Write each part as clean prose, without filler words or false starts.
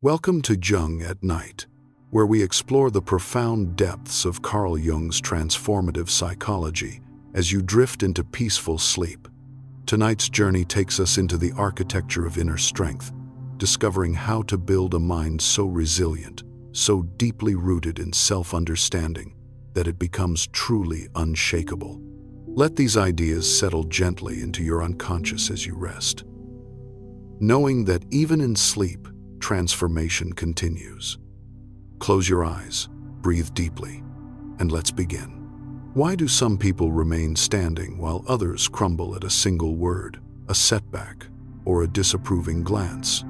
Welcome to Jung at Night, where we explore the profound depths of Carl Jung's transformative psychology as you drift into peaceful sleep. Tonight's journey takes us into the architecture of inner strength, discovering how to build a mind so resilient, so deeply rooted in self-understanding, that it becomes truly unshakable. Let these ideas settle gently into your unconscious as you rest, knowing that even in sleep, transformation continues. Close your eyes, breathe deeply, and let's begin. Why do some people remain standing while others crumble at a single word, a setback, or a disapproving glance?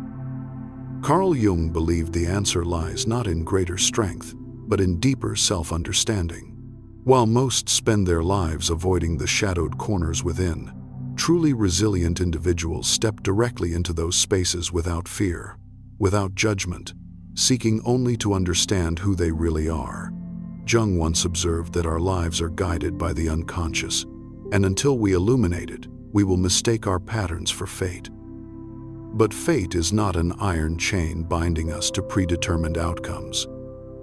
Carl Jung believed the answer lies not in greater strength, but in deeper self-understanding. While most spend their lives avoiding the shadowed corners within, truly resilient individuals step directly into those spaces without fear, without judgment, seeking only to understand who they really are. Jung once observed that our lives are guided by the unconscious, and until we illuminate it, we will mistake our patterns for fate. But fate is not an iron chain binding us to predetermined outcomes.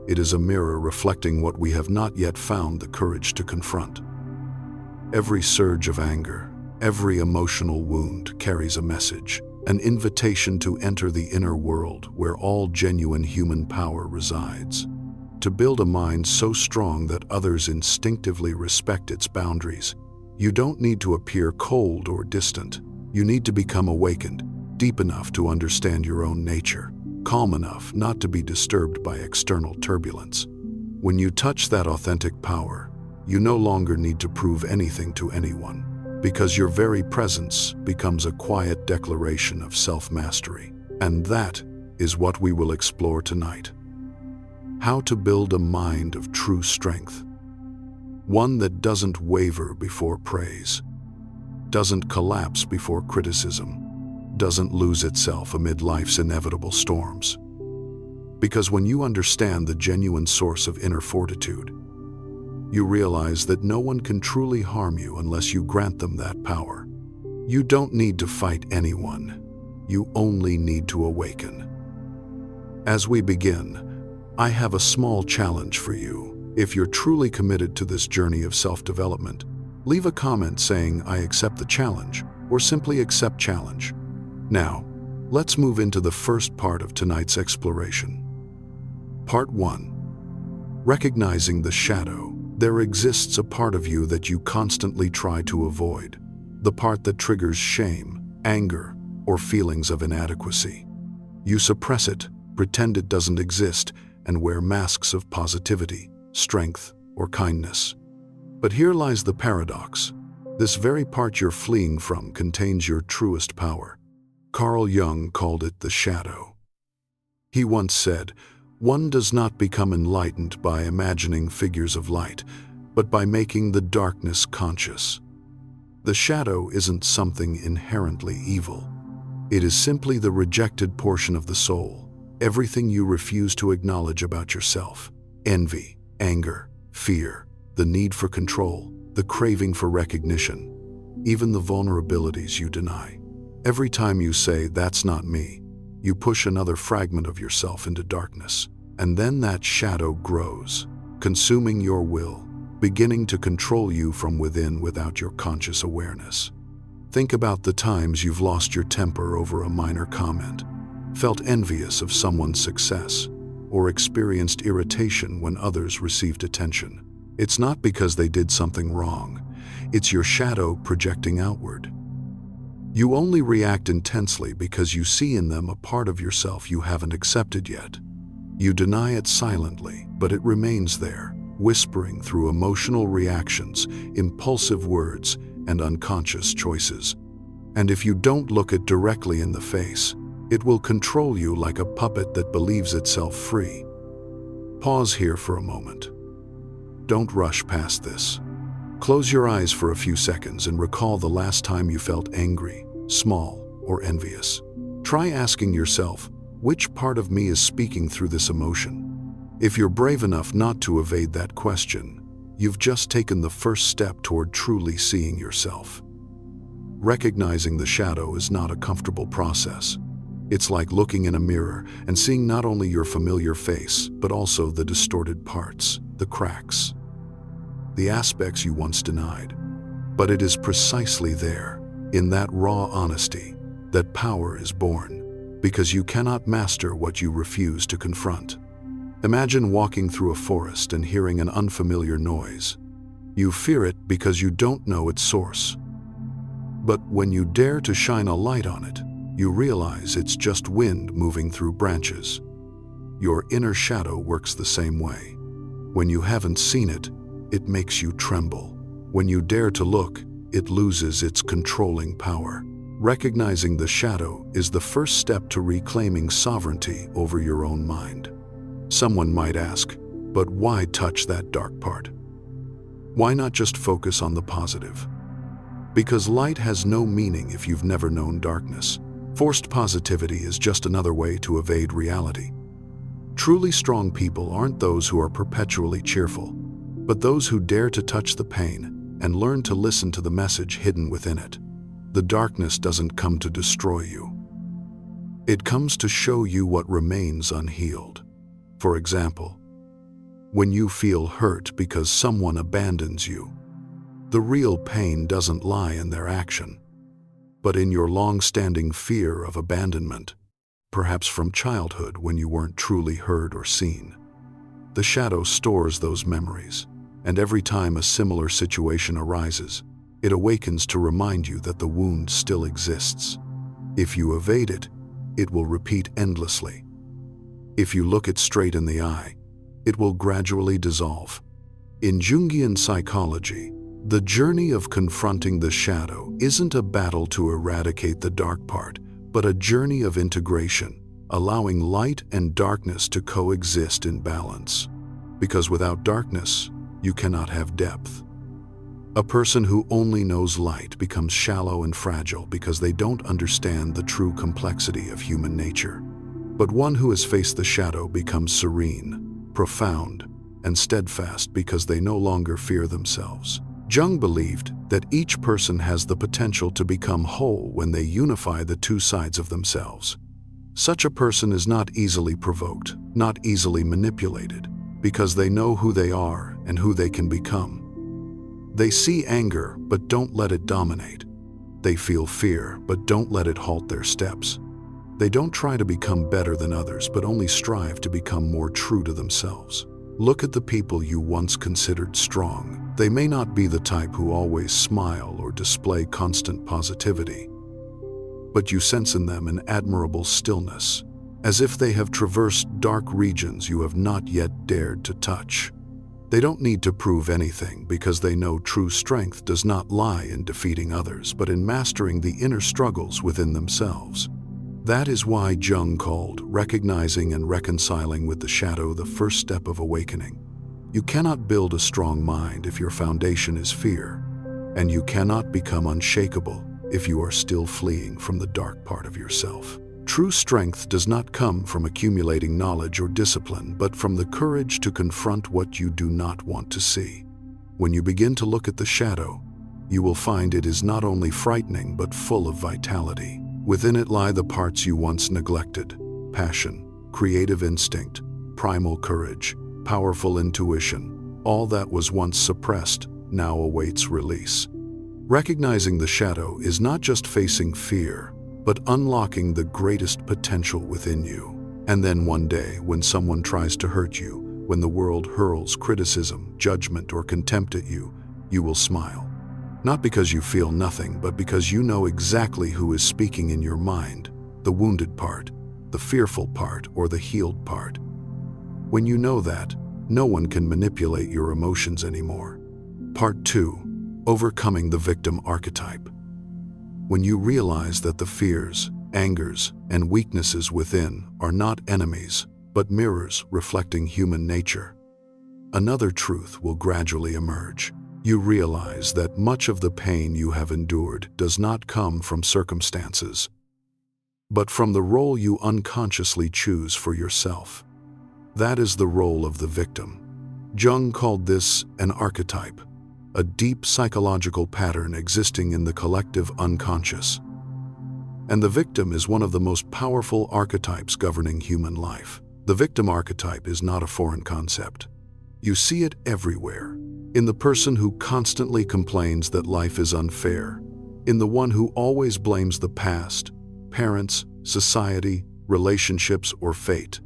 It is a mirror reflecting what we have not yet found the courage to confront. Every surge of anger, every emotional wound carries a message, an invitation to enter the inner world where all genuine human power resides. To build a mind so strong that others instinctively respect its boundaries, you don't need to appear cold or distant. You need to become awakened, deep enough to understand your own nature, calm enough not to be disturbed by external turbulence. When you touch that authentic power, you no longer need to prove anything to anyone, because your very presence becomes a quiet declaration of self-mastery. And that is what we will explore tonight. How to build a mind of true strength. One that doesn't waver before praise, doesn't collapse before criticism, doesn't lose itself amid life's inevitable storms. Because when you understand the genuine source of inner fortitude, you realize that no one can truly harm you unless you grant them that power. You don't need to fight anyone. You only need to awaken. As we begin, I have a small challenge for you. If you're truly committed to this journey of self-development, leave a comment saying, "I accept the challenge," or simply "accept challenge." Now, let's move into the first part of tonight's exploration. Part 1. Recognizing the shadow. There exists a part of you that you constantly try to avoid, the part that triggers shame, anger, or feelings of inadequacy. You suppress it, pretend it doesn't exist, and wear masks of positivity, strength, or kindness. But here lies the paradox. This very part you're fleeing from contains your truest power. Carl Jung called it the shadow. He once said, "One does not become enlightened by imagining figures of light, but by making the darkness conscious." The shadow isn't something inherently evil. It is simply the rejected portion of the soul, everything you refuse to acknowledge about yourself. Envy, anger, fear, the need for control, the craving for recognition, even the vulnerabilities you deny. Every time you say, "That's not me," you push another fragment of yourself into darkness, and then that shadow grows, consuming your will, beginning to control you from within without your conscious awareness. Think about the times you've lost your temper over a minor comment, felt envious of someone's success, or experienced irritation when others received attention. It's not because they did something wrong. It's your shadow projecting outward. You only react intensely because you see in them a part of yourself you haven't accepted yet. You deny it silently, but it remains there, whispering through emotional reactions, impulsive words, and unconscious choices. And if you don't look it directly in the face, it will control you like a puppet that believes itself free. Pause here for a moment. Don't rush past this. Close your eyes for a few seconds and recall the last time you felt angry, small, or envious. Try asking yourself, which part of me is speaking through this emotion? If you're brave enough not to evade that question, you've just taken the first step toward truly seeing yourself. Recognizing the shadow is not a comfortable process. It's like looking in a mirror and seeing not only your familiar face, but also the distorted parts, the cracks, the aspects you once denied. But it is precisely there, in that raw honesty, that power is born, because you cannot master what you refuse to confront. Imagine walking through a forest and hearing an unfamiliar noise. You fear it because you don't know its source. But when you dare to shine a light on it, you realize it's just wind moving through branches. Your inner shadow works the same way. When you haven't seen it, it makes you tremble. When you dare to look, it loses its controlling power. Recognizing the shadow is the first step to reclaiming sovereignty over your own mind. Someone might ask, but why touch that dark part? Why not just focus on the positive? Because light has no meaning if you've never known darkness. Forced positivity is just another way to evade reality. Truly strong people aren't those who are perpetually cheerful, but those who dare to touch the pain and learn to listen to the message hidden within it. The darkness doesn't come to destroy you. It comes to show you what remains unhealed. For example, when you feel hurt because someone abandons you, the real pain doesn't lie in their action, but in your long-standing fear of abandonment, perhaps from childhood when you weren't truly heard or seen. The shadow stores those memories, and every time a similar situation arises, it awakens to remind you that the wound still exists. If you evade it, it will repeat endlessly. If you look it straight in the eye, it will gradually dissolve. In Jungian psychology, the journey of confronting the shadow isn't a battle to eradicate the dark part, but a journey of integration, allowing light and darkness to coexist in balance. Because without darkness, you cannot have depth. A person who only knows light becomes shallow and fragile because they don't understand the true complexity of human nature. But one who has faced the shadow becomes serene, profound, and steadfast because they no longer fear themselves. Jung believed that each person has the potential to become whole when they unify the two sides of themselves. Such a person is not easily provoked, not easily manipulated, because they know who they are and who they can become. They see anger, but don't let it dominate. They feel fear, but don't let it halt their steps. They don't try to become better than others, but only strive to become more true to themselves. Look at the people you once considered strong. They may not be the type who always smile or display constant positivity, but you sense in them an admirable stillness, as if they have traversed dark regions you have not yet dared to touch. They don't need to prove anything because they know true strength does not lie in defeating others, but in mastering the inner struggles within themselves. That is why Jung called recognizing and reconciling with the shadow the first step of awakening. You cannot build a strong mind if your foundation is fear, and you cannot become unshakable if you are still fleeing from the dark part of yourself. True strength does not come from accumulating knowledge or discipline, but from the courage to confront what you do not want to see. When you begin to look at the shadow, you will find it is not only frightening but full of vitality. Within it lie the parts you once neglected: passion, creative instinct, primal courage, powerful intuition. All that was once suppressed now awaits release. Recognizing the shadow is not just facing fear, but unlocking the greatest potential within you. And then one day, when someone tries to hurt you, when the world hurls criticism, judgment, or contempt at you, you will smile. Not because you feel nothing, but because you know exactly who is speaking in your mind, the wounded part, the fearful part, or the healed part. When you know that, no one can manipulate your emotions anymore. Part 2. Overcoming the victim archetype. When you realize that the fears, angers, and weaknesses within are not enemies, but mirrors reflecting human nature, another truth will gradually emerge. You realize that much of the pain you have endured does not come from circumstances, but from the role you unconsciously choose for yourself. That is the role of the victim. Jung called this an archetype, a deep psychological pattern existing in the collective unconscious. And the victim is one of the most powerful archetypes governing human life. The victim archetype is not a foreign concept. You see it everywhere. In the person who constantly complains that life is unfair, in the one who always blames the past, parents, society, relationships, or fate.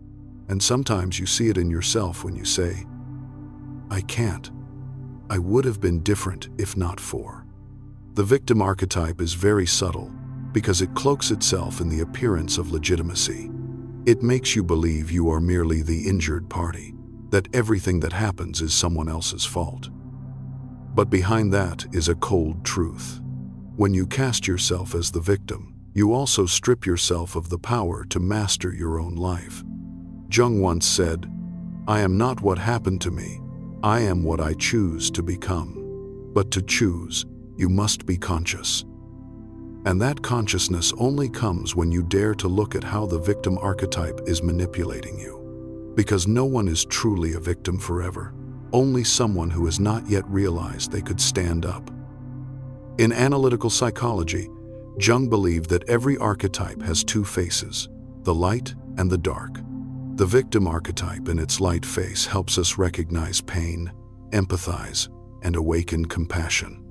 And sometimes you see it in yourself when you say, "I can't. I would have been different if not for." The victim archetype is very subtle because it cloaks itself in the appearance of legitimacy. It makes you believe you are merely the injured party, that everything that happens is someone else's fault. But behind that is a cold truth. When you cast yourself as the victim, you also strip yourself of the power to master your own life. Jung once said, "I am not what happened to me. I am what I choose to become." But to choose, you must be conscious. And that consciousness only comes when you dare to look at how the victim archetype is manipulating you. Because no one is truly a victim forever. Only someone who has not yet realized they could stand up. In analytical psychology, Jung believed that every archetype has two faces, the light and the dark. The victim archetype in its light face helps us recognize pain, empathize, and awaken compassion.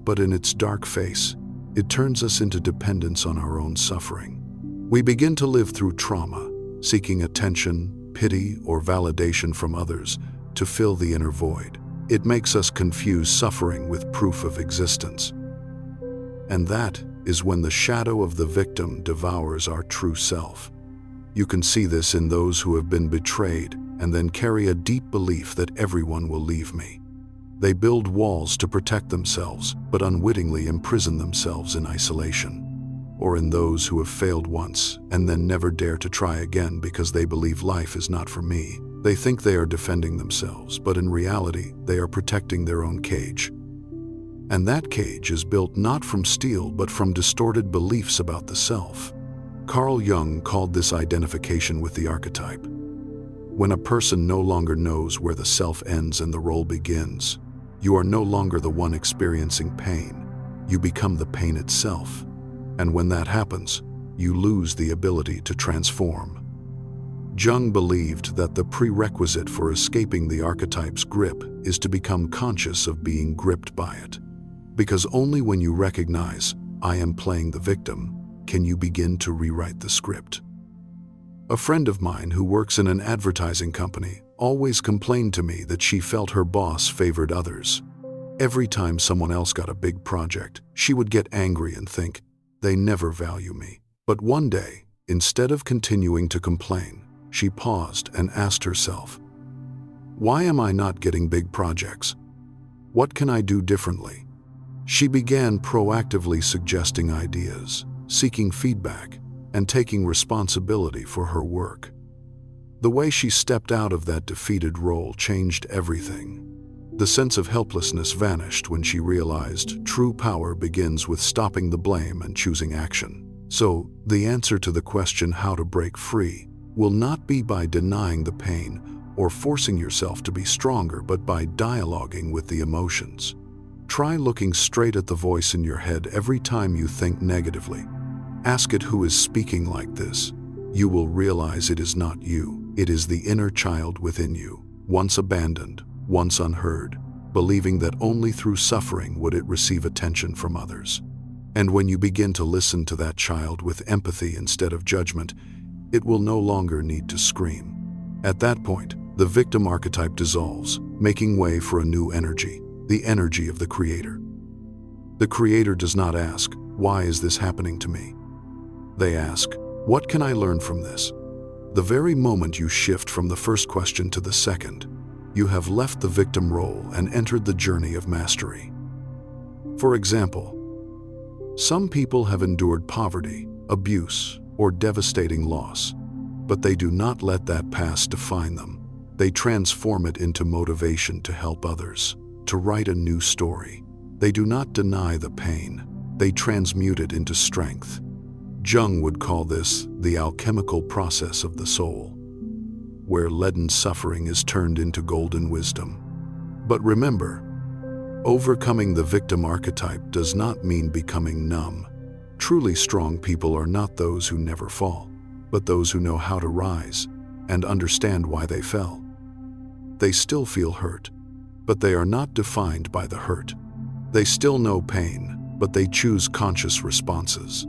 But in its dark face, it turns us into dependence on our own suffering. We begin to live through trauma, seeking attention, pity, or validation from others to fill the inner void. It makes us confuse suffering with proof of existence. And that is when the shadow of the victim devours our true self. You can see this in those who have been betrayed and then carry a deep belief that everyone will leave me. They build walls to protect themselves, but unwittingly imprison themselves in isolation. Or in those who have failed once and then never dare to try again because they believe life is not for me. They think they are defending themselves, but in reality, they are protecting their own cage. And that cage is built not from steel, but from distorted beliefs about the self. Carl Jung called this identification with the archetype. When a person no longer knows where the self ends and the role begins, you are no longer the one experiencing pain. You become the pain itself. And when that happens, you lose the ability to transform. Jung believed that the prerequisite for escaping the archetype's grip is to become conscious of being gripped by it. Because only when you recognize, "I am playing the victim," can you begin to rewrite the script. A friend of mine who works in an advertising company always complained to me that she felt her boss favored others. Every time someone else got a big project, she would get angry and think, "They never value me." But one day, instead of continuing to complain, she paused and asked herself, "Why am I not getting big projects? What can I do differently?" She began proactively suggesting ideas, seeking feedback, and taking responsibility for her work. The way she stepped out of that defeated role changed everything. The sense of helplessness vanished when she realized true power begins with stopping the blame and choosing action. So, the answer to the question how to break free will not be by denying the pain or forcing yourself to be stronger, but by dialoguing with the emotions. Try looking straight at the voice in your head every time you think negatively. Ask it who is speaking like this. You will realize it is not you. It is the inner child within you, once abandoned, once unheard, believing that only through suffering would it receive attention from others. And when you begin to listen to that child with empathy instead of judgment, it will no longer need to scream. At that point, the victim archetype dissolves, making way for a new energy, the energy of the creator. The creator does not ask, "Why is this happening to me?" They ask, "What can I learn from this?" The very moment you shift from the first question to the second, you have left the victim role and entered the journey of mastery. For example, some people have endured poverty, abuse, or devastating loss, but they do not let that past define them. They transform it into motivation to help others, to write a new story. They do not deny the pain, they transmute it into strength. Jung would call this the alchemical process of the soul, where leaden suffering is turned into golden wisdom. But remember, overcoming the victim archetype does not mean becoming numb. Truly strong people are not those who never fall, but those who know how to rise and understand why they fell. They still feel hurt, but they are not defined by the hurt. They still know pain, but they choose conscious responses.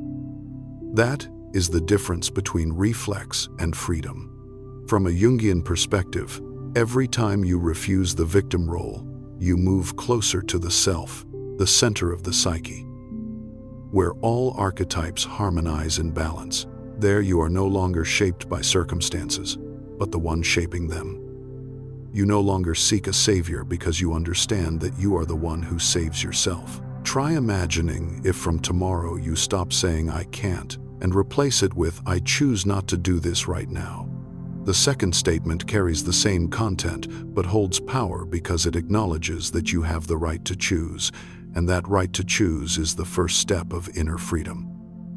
That is the difference between reflex and freedom. From a Jungian perspective, every time you refuse the victim role, you move closer to the self, the center of the psyche. Where all archetypes harmonize in balance, there you are no longer shaped by circumstances, but the one shaping them. You no longer seek a savior because you understand that you are the one who saves yourself. Try imagining if from tomorrow you stop saying "I can't" and replace it with "I choose not to do this right now." The second statement carries the same content but holds power because it acknowledges that you have the right to choose, and that right to choose is the first step of inner freedom.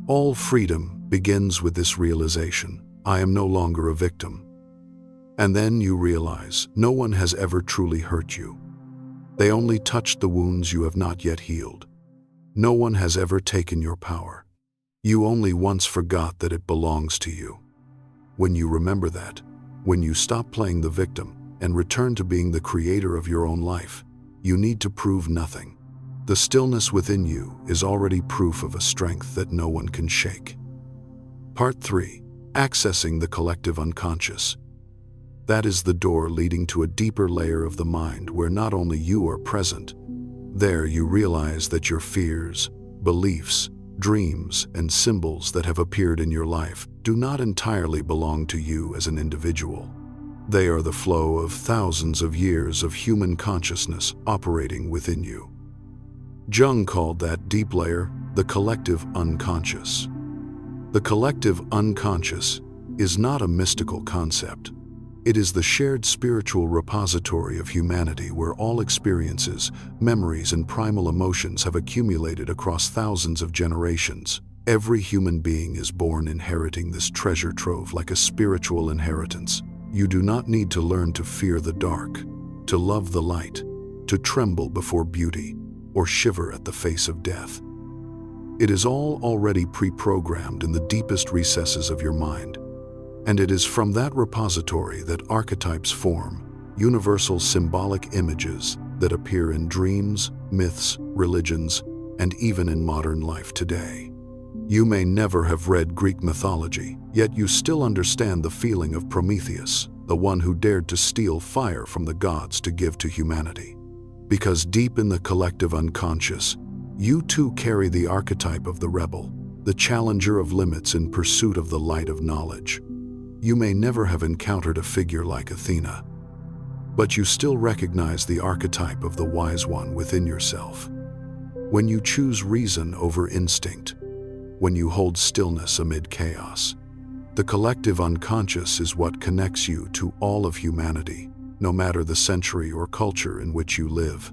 All freedom begins with this realization: I am no longer a victim. And then you realize no one has ever truly hurt you. They only touched the wounds you have not yet healed. No one has ever taken your power. You only once forgot that it belongs to you. When you remember that, when you stop playing the victim and return to being the creator of your own life, you need to prove nothing. The stillness within you is already proof of a strength that no one can shake. Part 3. Accessing the collective unconscious. That is the door leading to a deeper layer of the mind where not only you are present. There you realize that your fears, beliefs, dreams, and symbols that have appeared in your life do not entirely belong to you as an individual. They are the flow of thousands of years of human consciousness operating within you. Jung called that deep layer the collective unconscious. The collective unconscious is not a mystical concept. It is the shared spiritual repository of humanity where all experiences, memories, and primal emotions have accumulated across thousands of generations. Every human being is born inheriting this treasure trove like a spiritual inheritance. You do not need to learn to fear the dark, to love the light, to tremble before beauty, or shiver at the face of death. It is all already pre-programmed in the deepest recesses of your mind. And it is from that repository that archetypes form, universal symbolic images that appear in dreams, myths, religions, and even in modern life today. You may never have read Greek mythology, yet you still understand the feeling of Prometheus, the one who dared to steal fire from the gods to give to humanity. Because deep in the collective unconscious, you too carry the archetype of the rebel, the challenger of limits in pursuit of the light of knowledge. You may never have encountered a figure like Athena, but you still recognize the archetype of the wise one within yourself. When you choose reason over instinct, when you hold stillness amid chaos, the collective unconscious is what connects you to all of humanity, no matter the century or culture in which you live.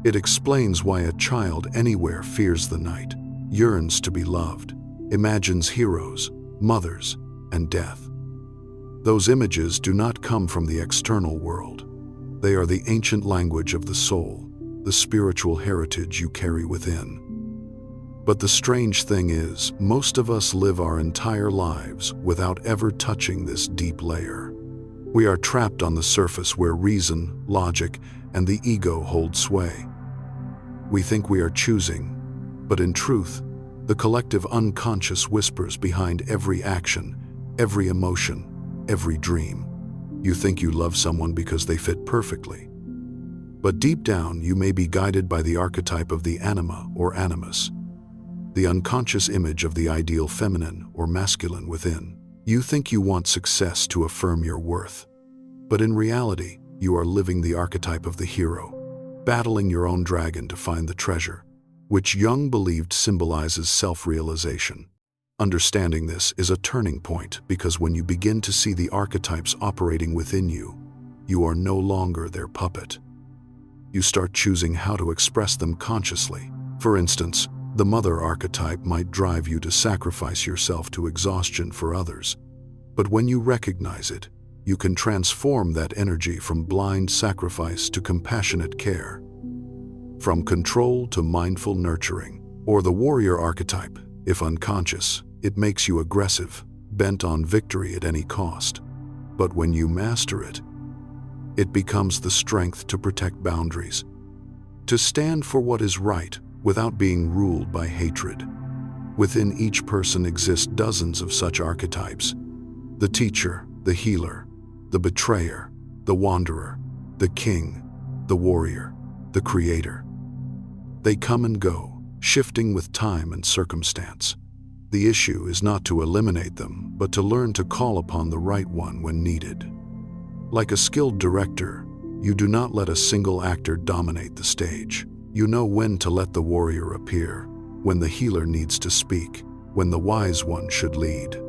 It explains why a child anywhere fears the night, yearns to be loved, imagines heroes, mothers, and death. Those images do not come from the external world. They are the ancient language of the soul, the spiritual heritage you carry within. But the strange thing is, most of us live our entire lives without ever touching this deep layer. We are trapped on the surface where reason, logic, and the ego hold sway. We think we are choosing, but in truth, the collective unconscious whispers behind every action, every emotion, every dream. You think you love someone because they fit perfectly. But deep down, you may be guided by the archetype of the anima or animus, the unconscious image of the ideal feminine or masculine within. You think you want success to affirm your worth. But in reality, you are living the archetype of the hero, battling your own dragon to find the treasure, which Jung believed symbolizes self-realization. Understanding this is a turning point because when you begin to see the archetypes operating within you, you are no longer their puppet. You start choosing how to express them consciously. For instance, the mother archetype might drive you to sacrifice yourself to exhaustion for others. But when you recognize it, you can transform that energy from blind sacrifice to compassionate care, from control to mindful nurturing. Or the warrior archetype, If unconscious, it makes you aggressive, bent on victory at any cost. But when you master it, it becomes the strength to protect boundaries, to stand for what is right without being ruled by hatred. Within each person exist dozens of such archetypes: the teacher, the healer, the betrayer, the wanderer, the king, the warrior, the creator. They come and go, shifting with time and circumstance. The issue is not to eliminate them, but to learn to call upon the right one when needed. Like a skilled director, you do not let a single actor dominate the stage. You know when to let the warrior appear, when the healer needs to speak, when the wise one should lead.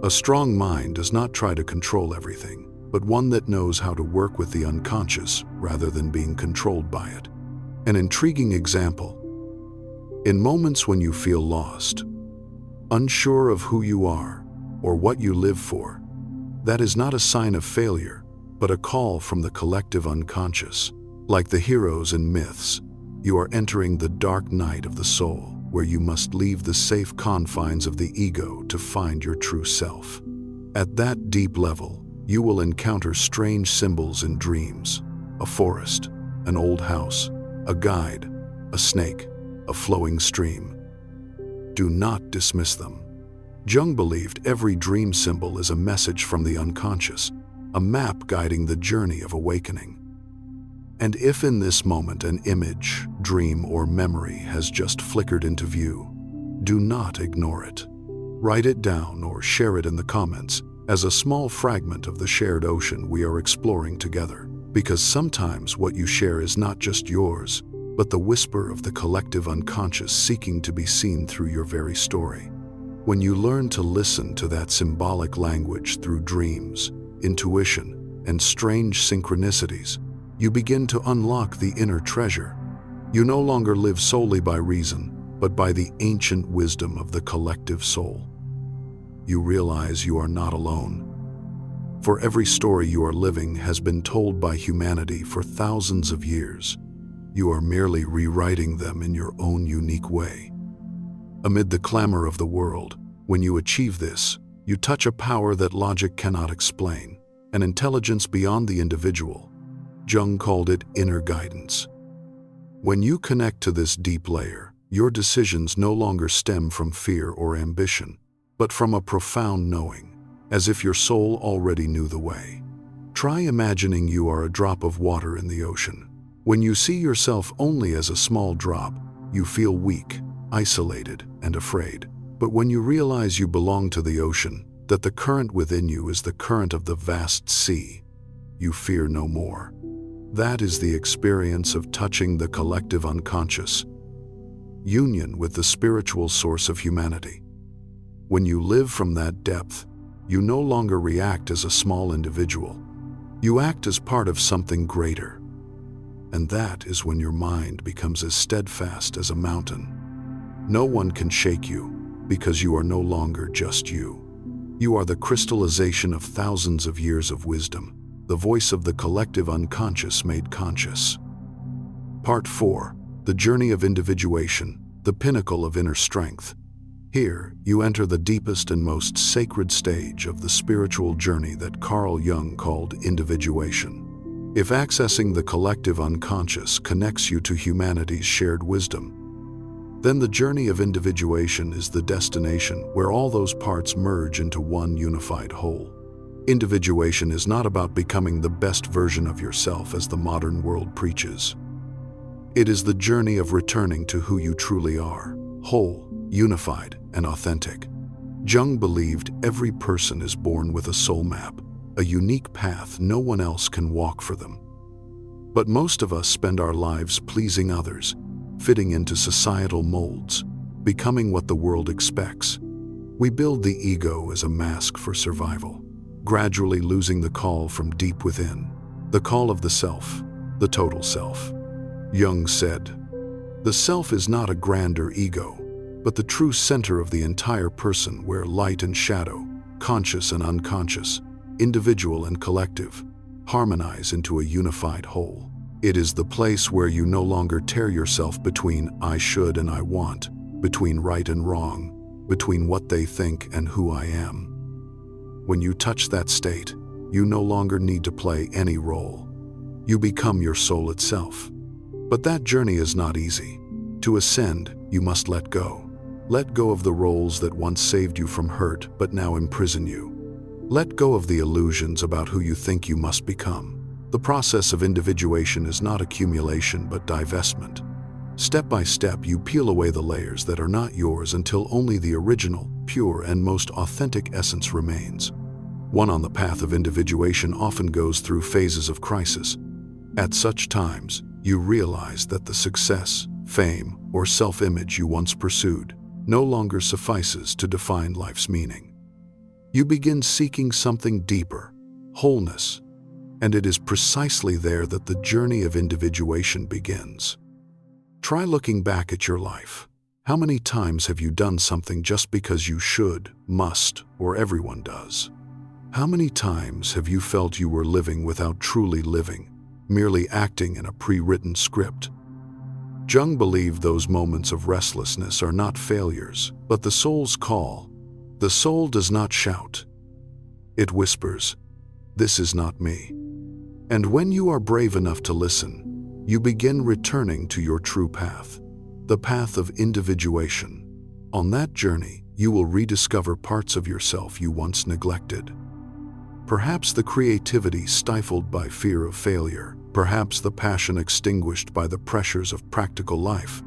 A strong mind does not try to control everything, but one that knows how to work with the unconscious rather than being controlled by it. An intriguing example: in moments when you feel lost, unsure of who you are or what you live for, that is not a sign of failure, but a call from the collective unconscious. Like the heroes in myths, you are entering the dark night of the soul, where you must leave the safe confines of the ego to find your true self. At that deep level, you will encounter strange symbols in dreams: a forest, an old house, a guide, a snake, a flowing stream. Do not dismiss them. Jung believed every dream symbol is a message from the unconscious, a map guiding the journey of awakening. And if in this moment an image, dream, or memory has just flickered into view, do not ignore it. Write it down or share it in the comments as a small fragment of the shared ocean we are exploring together. Because sometimes what you share is not just yours, but the whisper of the collective unconscious seeking to be seen through your very story. When you learn to listen to that symbolic language through dreams, intuition, and strange synchronicities, you begin to unlock the inner treasure. You no longer live solely by reason, but by the ancient wisdom of the collective soul. You realize you are not alone. For every story you are living has been told by humanity for thousands of years. You are merely rewriting them in your own unique way. Amid the clamor of the world, when you achieve this, you touch a power that logic cannot explain, an intelligence beyond the individual. Jung called it inner guidance. When you connect to this deep layer, your decisions no longer stem from fear or ambition, but from a profound knowing, as if your soul already knew the way. Try imagining you are a drop of water in the ocean. When you see yourself only as a small drop, you feel weak, isolated, and afraid. But when you realize you belong to the ocean, that the current within you is the current of the vast sea, you fear no more. That is the experience of touching the collective unconscious, union with the spiritual source of humanity. When you live from that depth, you no longer react as a small individual. You act as part of something greater. And that is when your mind becomes as steadfast as a mountain. No one can shake you, because you are no longer just you. You are the crystallization of thousands of years of wisdom, the voice of the collective unconscious made conscious. Part 4. The Journey of Individuation, the Pinnacle of Inner Strength. Here, you enter the deepest and most sacred stage of the spiritual journey that Carl Jung called individuation. If accessing the collective unconscious connects you to humanity's shared wisdom, then the journey of individuation is the destination where all those parts merge into one unified whole. Individuation is not about becoming the best version of yourself as the modern world preaches. It is the journey of returning to who you truly are, whole, unified, and authentic. Jung believed every person is born with a soul map, a unique path no one else can walk for them. But most of us spend our lives pleasing others, fitting into societal molds, becoming what the world expects. We build the ego as a mask for survival, gradually losing the call from deep within, the call of the self, the total self. Jung said, "The self is not a grander ego, but the true center of the entire person where light and shadow, conscious and unconscious, individual and collective, harmonize into a unified whole. It is the place where you no longer tear yourself between I should and I want, between right and wrong, between what they think and who I am. When you touch that state, you no longer need to play any role. You become your soul itself. But that journey is not easy. To ascend, you must let go. Let go of the roles that once saved you from hurt but now imprison you. Let go of the illusions about who you think you must become. The process of individuation is not accumulation but divestment. Step by step, you peel away the layers that are not yours until only the original, pure, and most authentic essence remains. One on the path of individuation often goes through phases of crisis. At such times, you realize that the success, fame, or self-image you once pursued no longer suffices to define life's meaning. You begin seeking something deeper, wholeness, and it is precisely there that the journey of individuation begins. Try looking back at your life. How many times have you done something just because you should, must, or everyone does? How many times have you felt you were living without truly living, merely acting in a pre-written script? Jung believed those moments of restlessness are not failures, but the soul's call. The soul does not shout. It whispers, "This is not me." And when you are brave enough to listen, you begin returning to your true path, the path of individuation. On that journey, you will rediscover parts of yourself you once neglected. Perhaps the creativity stifled by fear of failure, perhaps the passion extinguished by the pressures of practical life,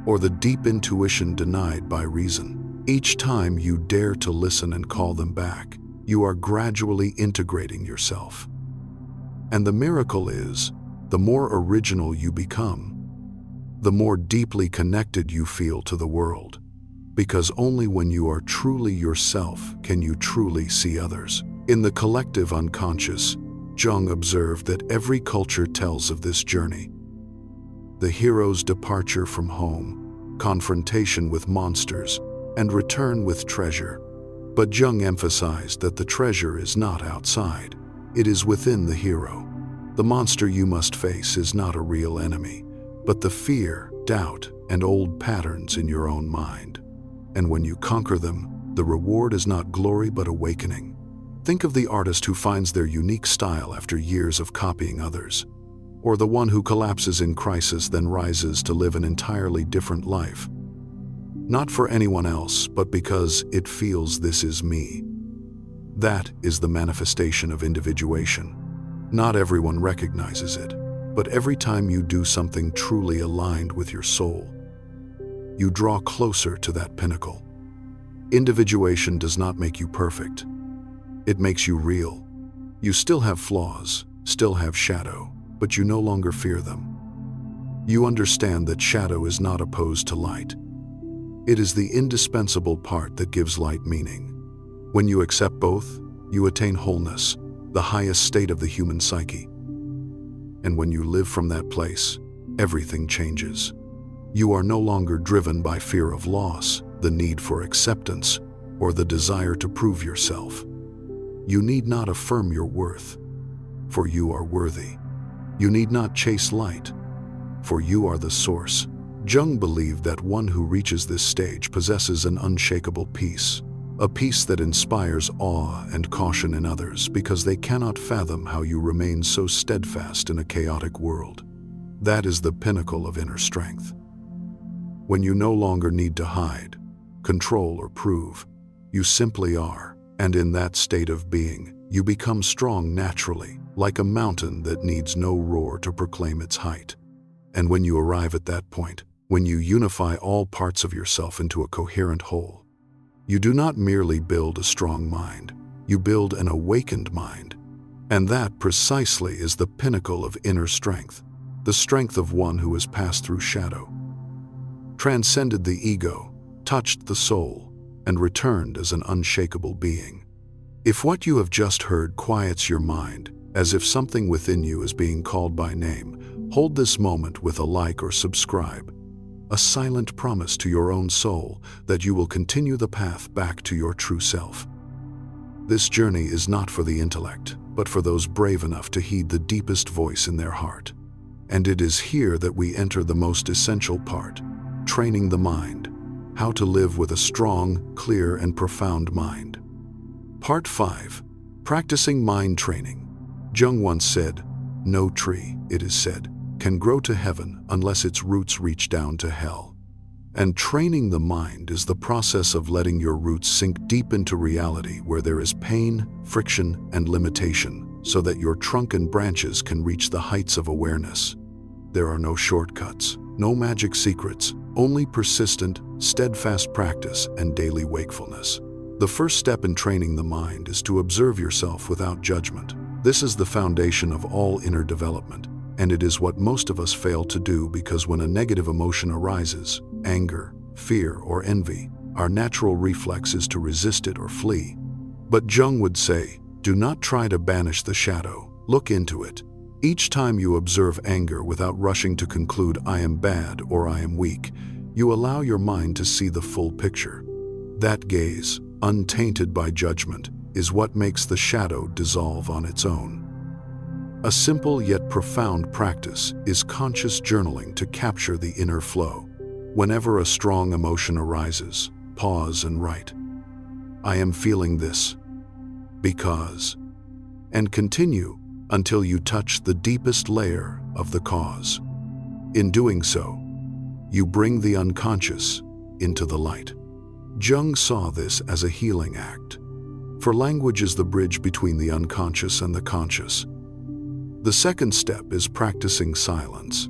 or the deep intuition denied by reason. Each time you dare to listen and call them back, you are gradually integrating yourself. And the miracle is, the more original you become, the more deeply connected you feel to the world. Because only when you are truly yourself can you truly see others. In the collective unconscious, Jung observed that every culture tells of this journey. The hero's departure from home, confrontation with monsters, and return with treasure. But Jung emphasized that the treasure is not outside, it is within the hero. The monster you must face is not a real enemy, but the fear, doubt, and old patterns in your own mind. And when you conquer them, the reward is not glory but awakening. Think of the artist who finds their unique style after years of copying others, or the one who collapses in crisis then rises to live an entirely different life. Not for anyone else, but because it feels this is me. That is the manifestation of individuation. Not everyone recognizes it, but every time you do something truly aligned with your soul, you draw closer to that pinnacle. Individuation does not make you perfect. It makes you real. You still have flaws, still have shadow, but you no longer fear them. You understand that shadow is not opposed to light. It is the indispensable part that gives light meaning. When you accept both, you attain wholeness, the highest state of the human psyche. And when you live from that place, everything changes. You are no longer driven by fear of loss, the need for acceptance, or the desire to prove yourself. You need not affirm your worth, for you are worthy. You need not chase light, for you are the source. Jung believed that one who reaches this stage possesses an unshakable peace, a peace that inspires awe and caution in others because they cannot fathom how you remain so steadfast in a chaotic world. That is the pinnacle of inner strength. When you no longer need to hide, control, or prove, you simply are. And in that state of being, you become strong naturally, like a mountain that needs no roar to proclaim its height. And when you arrive at that point, when you unify all parts of yourself into a coherent whole, you do not merely build a strong mind, you build an awakened mind. And that precisely is the pinnacle of inner strength, the strength of one who has passed through shadow, transcended the ego, touched the soul, and returned as an unshakable being. If what you have just heard quiets your mind, as if something within you is being called by name, hold this moment with a like or subscribe, a silent promise to your own soul that you will continue the path back to your true self. This journey is not for the intellect, but for those brave enough to heed the deepest voice in their heart. And it is here that we enter the most essential part, training the mind. How to live with a strong, clear, and profound mind. Part 5. Practicing mind training. Jung once said, "No tree, it is said, can grow to heaven unless its roots reach down to hell." And training the mind is the process of letting your roots sink deep into reality where there is pain, friction, and limitation, so that your trunk and branches can reach the heights of awareness. There are no shortcuts, no magic secrets, only persistent, steadfast practice and daily wakefulness. The first step in training the mind is to observe yourself without judgment. This is the foundation of all inner development, and it is what most of us fail to do because when a negative emotion arises, anger, fear, or envy, our natural reflex is to resist it or flee. But Jung would say, do not try to banish the shadow, look into it. Each time you observe anger without rushing to conclude I am bad or I am weak, you allow your mind to see the full picture. That gaze, untainted by judgment, is what makes the shadow dissolve on its own. A simple yet profound practice is conscious journaling to capture the inner flow. Whenever a strong emotion arises, pause and write, I am feeling this, because, and continue until you touch the deepest layer of the cause. In doing so, you bring the unconscious into the light. Jung saw this as a healing act, for language is the bridge between the unconscious and the conscious. The second step is practicing silence.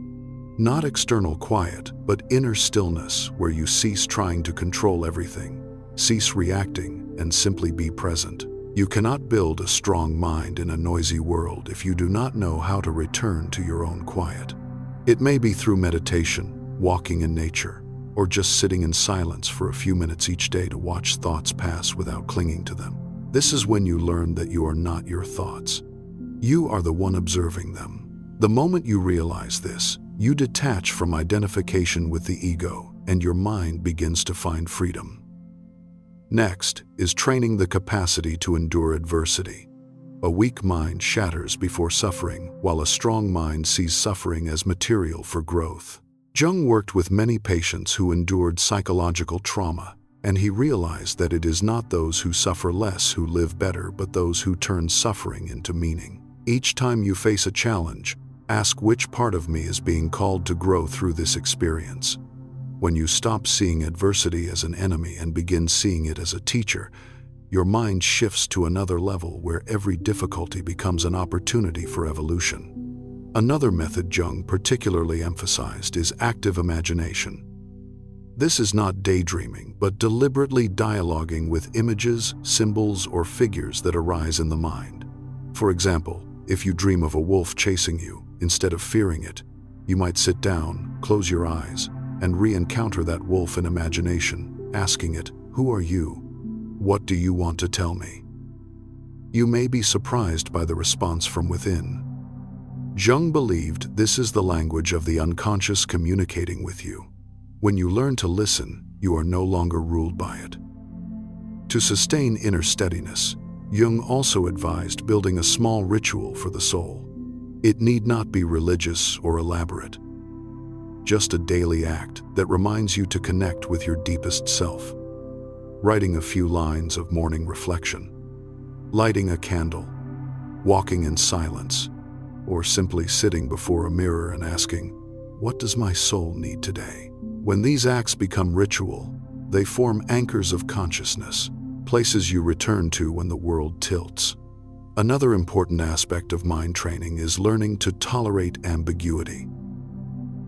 Not external quiet, but inner stillness where you cease trying to control everything, cease reacting, and simply be present. You cannot build a strong mind in a noisy world if you do not know how to return to your own quiet. It may be through meditation, walking in nature, or just sitting in silence for a few minutes each day to watch thoughts pass without clinging to them. This is when you learn that you are not your thoughts. You are the one observing them. The moment you realize this, you detach from identification with the ego, and your mind begins to find freedom. Next is training the capacity to endure adversity. A weak mind shatters before suffering, while a strong mind sees suffering as material for growth. Jung worked with many patients who endured psychological trauma, and he realized that it is not those who suffer less who live better, but those who turn suffering into meaning. Each time you face a challenge, ask which part of me is being called to grow through this experience. When you stop seeing adversity as an enemy and begin seeing it as a teacher, your mind shifts to another level where every difficulty becomes an opportunity for evolution. Another method Jung particularly emphasized is active imagination. This is not daydreaming, but deliberately dialoguing with images, symbols, or figures that arise in the mind. For example, if you dream of a wolf chasing you, instead of fearing it, you might sit down, close your eyes, and re-encounter that wolf in imagination, asking it, "Who are you? What do you want to tell me?" You may be surprised by the response from within. Jung believed this is the language of the unconscious communicating with you. When you learn to listen, you are no longer ruled by it. To sustain inner steadiness, Jung also advised building a small ritual for the soul. It need not be religious or elaborate. Just a daily act that reminds you to connect with your deepest self. Writing a few lines of morning reflection, lighting a candle, walking in silence, or simply sitting before a mirror and asking, "What does my soul need today?" When these acts become ritual, they form anchors of consciousness, places you return to when the world tilts. Another important aspect of mind training is learning to tolerate ambiguity.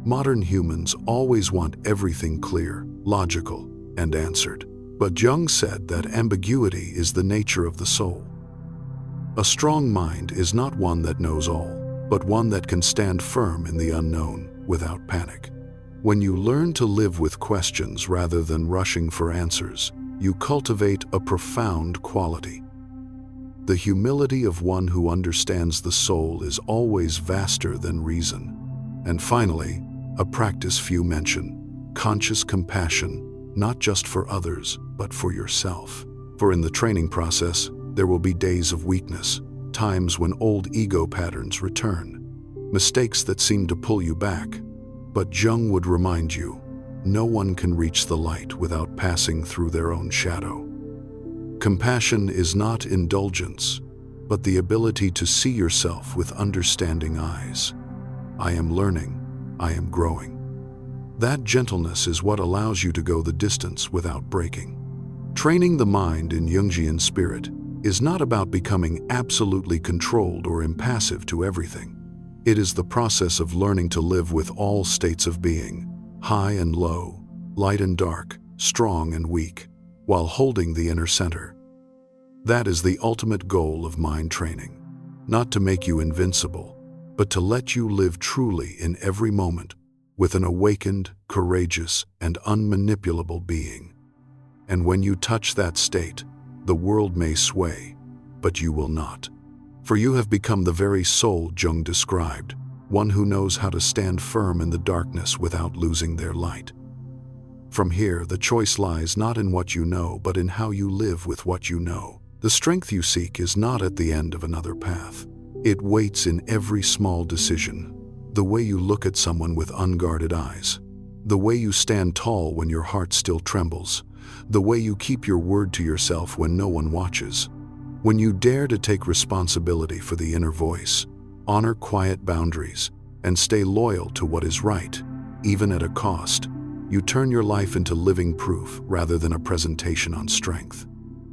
Modern humans always want everything clear, logical, and answered. But Jung said that ambiguity is the nature of the soul. A strong mind is not one that knows all, but one that can stand firm in the unknown without panic. When you learn to live with questions rather than rushing for answers, you cultivate a profound quality. The humility of one who understands the soul is always vaster than reason. And finally, a practice few mention, conscious compassion, not just for others, but for yourself. For in the training process, there will be days of weakness, times when old ego patterns return, mistakes that seem to pull you back. But Jung would remind you, no one can reach the light without passing through their own shadow. Compassion is not indulgence, but the ability to see yourself with understanding eyes. I am learning, I am growing. That gentleness is what allows you to go the distance without breaking. Training the mind in Jungian spirit is not about becoming absolutely controlled or impassive to everything. It is the process of learning to live with all states of being, high and low, light and dark, strong and weak, while holding the inner center. That is the ultimate goal of mind training, not to make you invincible, but to let you live truly in every moment with an awakened, courageous, and unmanipulable being. And when you touch that state, the world may sway, but you will not. For you have become the very soul Jung described, one who knows how to stand firm in the darkness without losing their light. From here, the choice lies not in what you know, but in how you live with what you know. The strength you seek is not at the end of another path. It waits in every small decision. The way you look at someone with unguarded eyes. The way you stand tall when your heart still trembles. The way you keep your word to yourself when no one watches. When you dare to take responsibility for the inner voice, honor quiet boundaries, and stay loyal to what is right, even at a cost, you turn your life into living proof rather than a presentation on strength.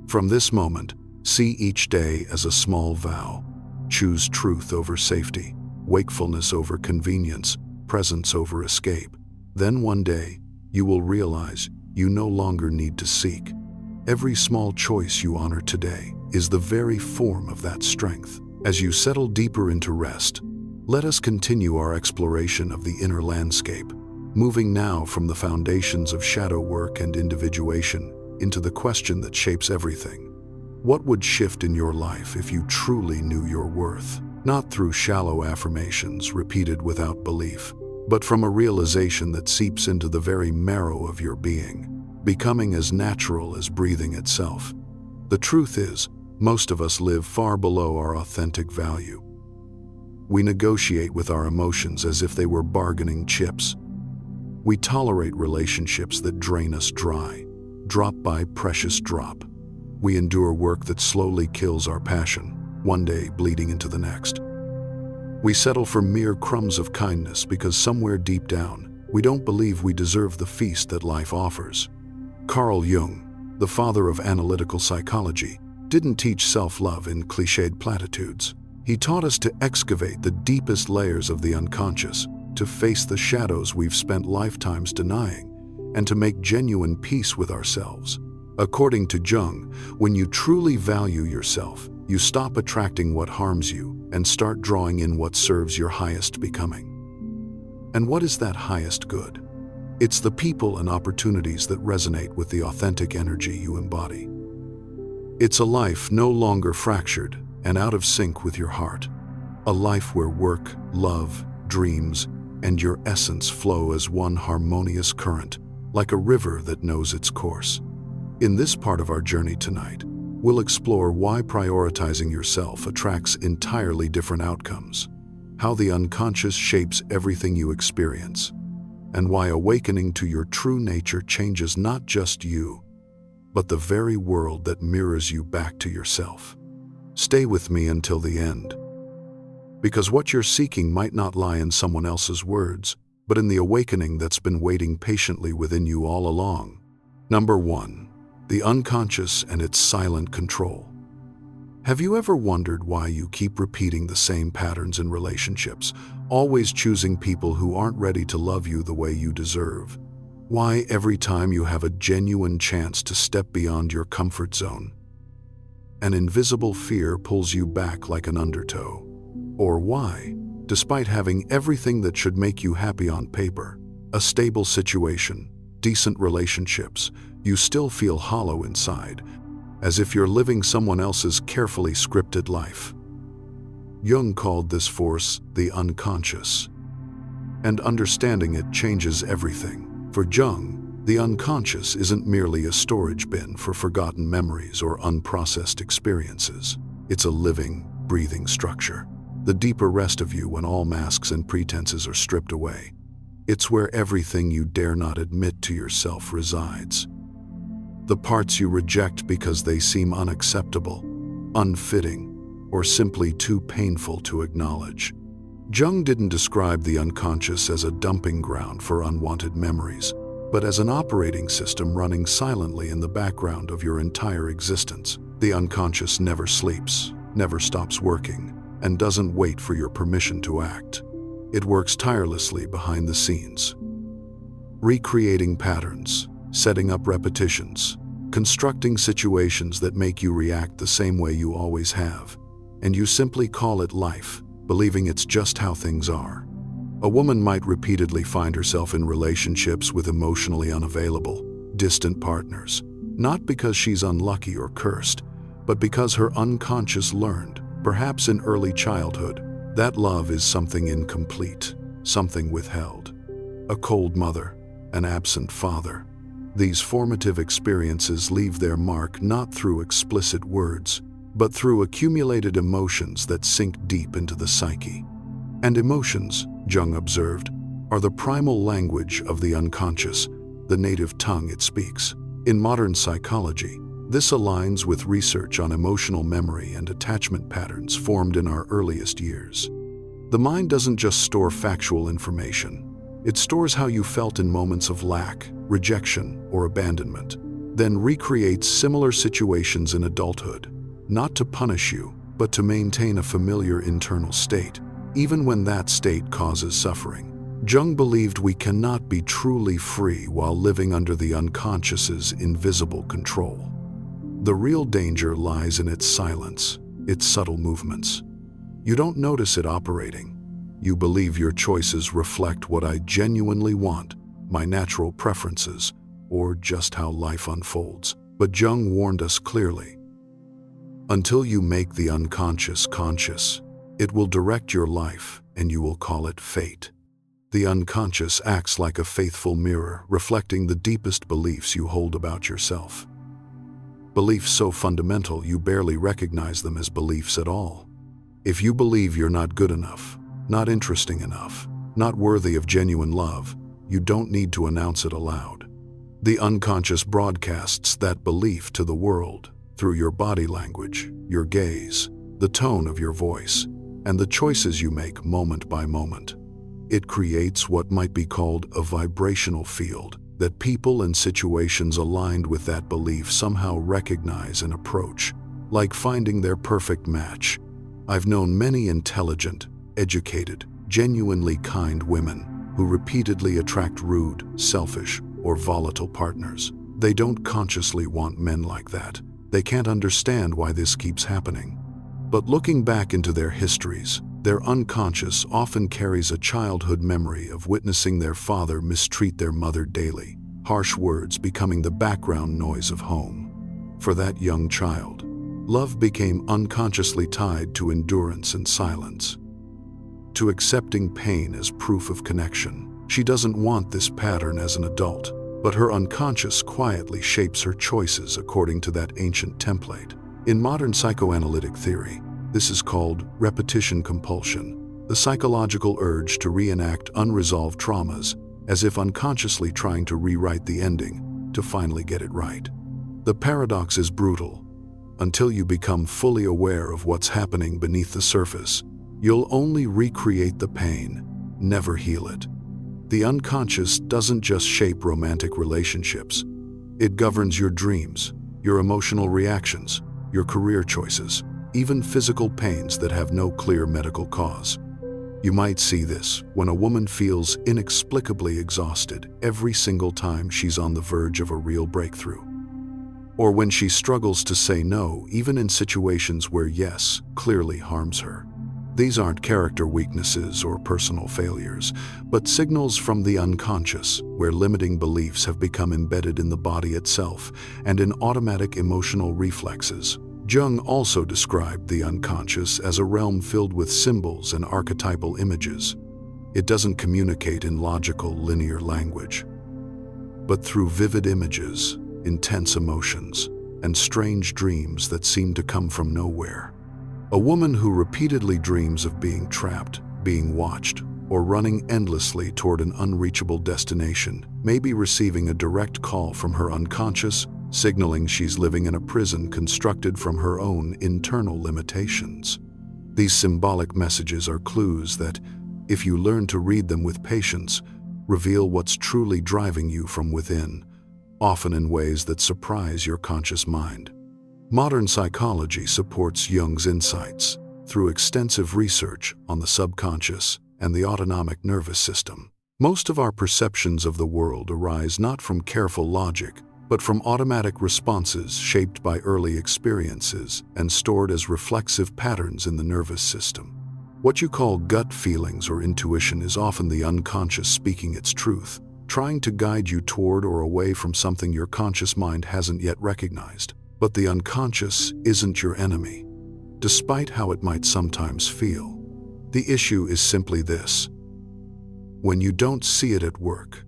From this moment, see each day as a small vow. Choose truth over safety, wakefulness over convenience, presence over escape. Then one day, you will realize you no longer need to seek. Every small choice you honor today is the very form of that strength. As you settle deeper into rest, let us continue our exploration of the inner landscape, moving now from the foundations of shadow work and individuation into the question that shapes everything. What would shift in your life if you truly knew your worth? Not through shallow affirmations repeated without belief, but from a realization that seeps into the very marrow of your being, becoming as natural as breathing itself. The truth is, most of us live far below our authentic value. We negotiate with our emotions as if they were bargaining chips. We tolerate relationships that drain us dry, drop by precious drop. We endure work that slowly kills our passion, one day bleeding into the next. We settle for mere crumbs of kindness because somewhere deep down, we don't believe we deserve the feast that life offers. Carl Jung, the father of analytical psychology, didn't teach self-love in cliched platitudes. He taught us to excavate the deepest layers of the unconscious, to face the shadows we've spent lifetimes denying, and to make genuine peace with ourselves. According to Jung, when you truly value yourself, you stop attracting what harms you and start drawing in what serves your highest becoming. And what is that highest good? It's the people and opportunities that resonate with the authentic energy you embody. It's a life no longer fractured and out of sync with your heart. A life where work, love, dreams, and your essence flow as one harmonious current, like a river that knows its course. In this part of our journey tonight, we'll explore why prioritizing yourself attracts entirely different outcomes, how the unconscious shapes everything you experience, and why awakening to your true nature changes not just you, but the very world that mirrors you back to yourself. Stay with me until the end, because what you're seeking might not lie in someone else's words, but in the awakening that's been waiting patiently within you all along. Number 1. The unconscious and its silent control. Have you ever wondered why you keep repeating the same patterns in relationships, always choosing people who aren't ready to love you the way you deserve? Why every time you have a genuine chance to step beyond your comfort zone, an invisible fear pulls you back like an undertow? Or why, despite having everything that should make you happy on paper, a stable situation, decent relationships, you still feel hollow inside, as if you're living someone else's carefully scripted life? Jung called this force the unconscious, and understanding it changes everything. For Jung, the unconscious isn't merely a storage bin for forgotten memories or unprocessed experiences. It's a living, breathing structure, the deeper rest of you when all masks and pretenses are stripped away. It's where everything you dare not admit to yourself resides. The parts you reject because they seem unacceptable, unfitting, or simply too painful to acknowledge. Jung didn't describe the unconscious as a dumping ground for unwanted memories, but as an operating system running silently in the background of your entire existence. The unconscious never sleeps, never stops working, and doesn't wait for your permission to act. It works tirelessly behind the scenes, recreating patterns, setting up repetitions, constructing situations that make you react the same way you always have, and you simply call it life, believing it's just how things are. A woman might repeatedly find herself in relationships with emotionally unavailable, distant partners, not because she's unlucky or cursed, but because her unconscious learned, perhaps in early childhood, that love is something incomplete, something withheld. A cold mother, an absent father. These formative experiences leave their mark not through explicit words, but through accumulated emotions that sink deep into the psyche. And emotions, Jung observed, are the primal language of the unconscious, the native tongue it speaks. In modern psychology, this aligns with research on emotional memory and attachment patterns formed in our earliest years. The mind doesn't just store factual information. It stores how you felt in moments of lack, rejection, or abandonment, then recreates similar situations in adulthood, not to punish you, but to maintain a familiar internal state, even when that state causes suffering. Jung believed we cannot be truly free while living under the unconscious's invisible control. The real danger lies in its silence, its subtle movements. You don't notice it operating. You believe your choices reflect what I genuinely want, my natural preferences, or just how life unfolds. But Jung warned us clearly. Until you make the unconscious conscious, it will direct your life, and you will call it fate. The unconscious acts like a faithful mirror, reflecting the deepest beliefs you hold about yourself. Beliefs so fundamental you barely recognize them as beliefs at all. If you believe you're not good enough, not interesting enough, not worthy of genuine love, you don't need to announce it aloud. The unconscious broadcasts that belief to the world through your body language, your gaze, the tone of your voice, and the choices you make moment by moment. It creates what might be called a vibrational field that people and situations aligned with that belief somehow recognize and approach, like finding their perfect match. I've known many intelligent, educated, genuinely kind women who repeatedly attract rude, selfish, or volatile partners. They don't consciously want men like that. They can't understand why this keeps happening. But looking back into their histories, their unconscious often carries a childhood memory of witnessing their father mistreat their mother daily, harsh words becoming the background noise of home. For that young child, love became unconsciously tied to endurance and silence, to accepting pain as proof of connection. She doesn't want this pattern as an adult, but her unconscious quietly shapes her choices according to that ancient template. In modern psychoanalytic theory, this is called repetition compulsion, the psychological urge to reenact unresolved traumas, as if unconsciously trying to rewrite the ending to finally get it right. The paradox is brutal. Until you become fully aware of what's happening beneath the surface, you'll only recreate the pain, never heal it. The unconscious doesn't just shape romantic relationships. It governs your dreams, your emotional reactions, your career choices, even physical pains that have no clear medical cause. You might see this when a woman feels inexplicably exhausted every single time she's on the verge of a real breakthrough. Or when she struggles to say no even in situations where yes clearly harms her. These aren't character weaknesses or personal failures, but signals from the unconscious, where limiting beliefs have become embedded in the body itself and in automatic emotional reflexes. Jung also described the unconscious as a realm filled with symbols and archetypal images. It doesn't communicate in logical, linear language, but through vivid images, intense emotions, and strange dreams that seem to come from nowhere. A woman who repeatedly dreams of being trapped, being watched, or running endlessly toward an unreachable destination, maybe receiving a direct call from her unconscious, signaling she's living in a prison constructed from her own internal limitations. These symbolic messages are clues that, if you learn to read them with patience, reveal what's truly driving you from within, often in ways that surprise your conscious mind. Modern psychology supports Jung's insights through extensive research on the subconscious and the autonomic nervous system. Most of our perceptions of the world arise not from careful logic, but from automatic responses shaped by early experiences and stored as reflexive patterns in the nervous system. What you call gut feelings or intuition is often the unconscious speaking its truth, trying to guide you toward or away from something your conscious mind hasn't yet recognized. But the unconscious isn't your enemy, despite how it might sometimes feel. The issue is simply this: when you don't see it at work,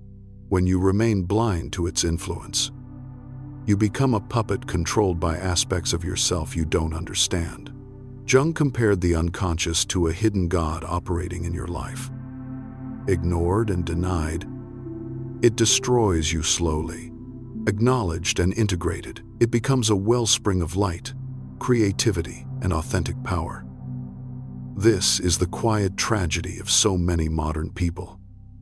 when you remain blind to its influence, you become a puppet controlled by aspects of yourself you don't understand. Jung compared the unconscious to a hidden god operating in your life. Ignored and denied, it destroys you slowly. Acknowledged and integrated, it becomes a wellspring of light, creativity, and authentic power. This is the quiet tragedy of so many modern people.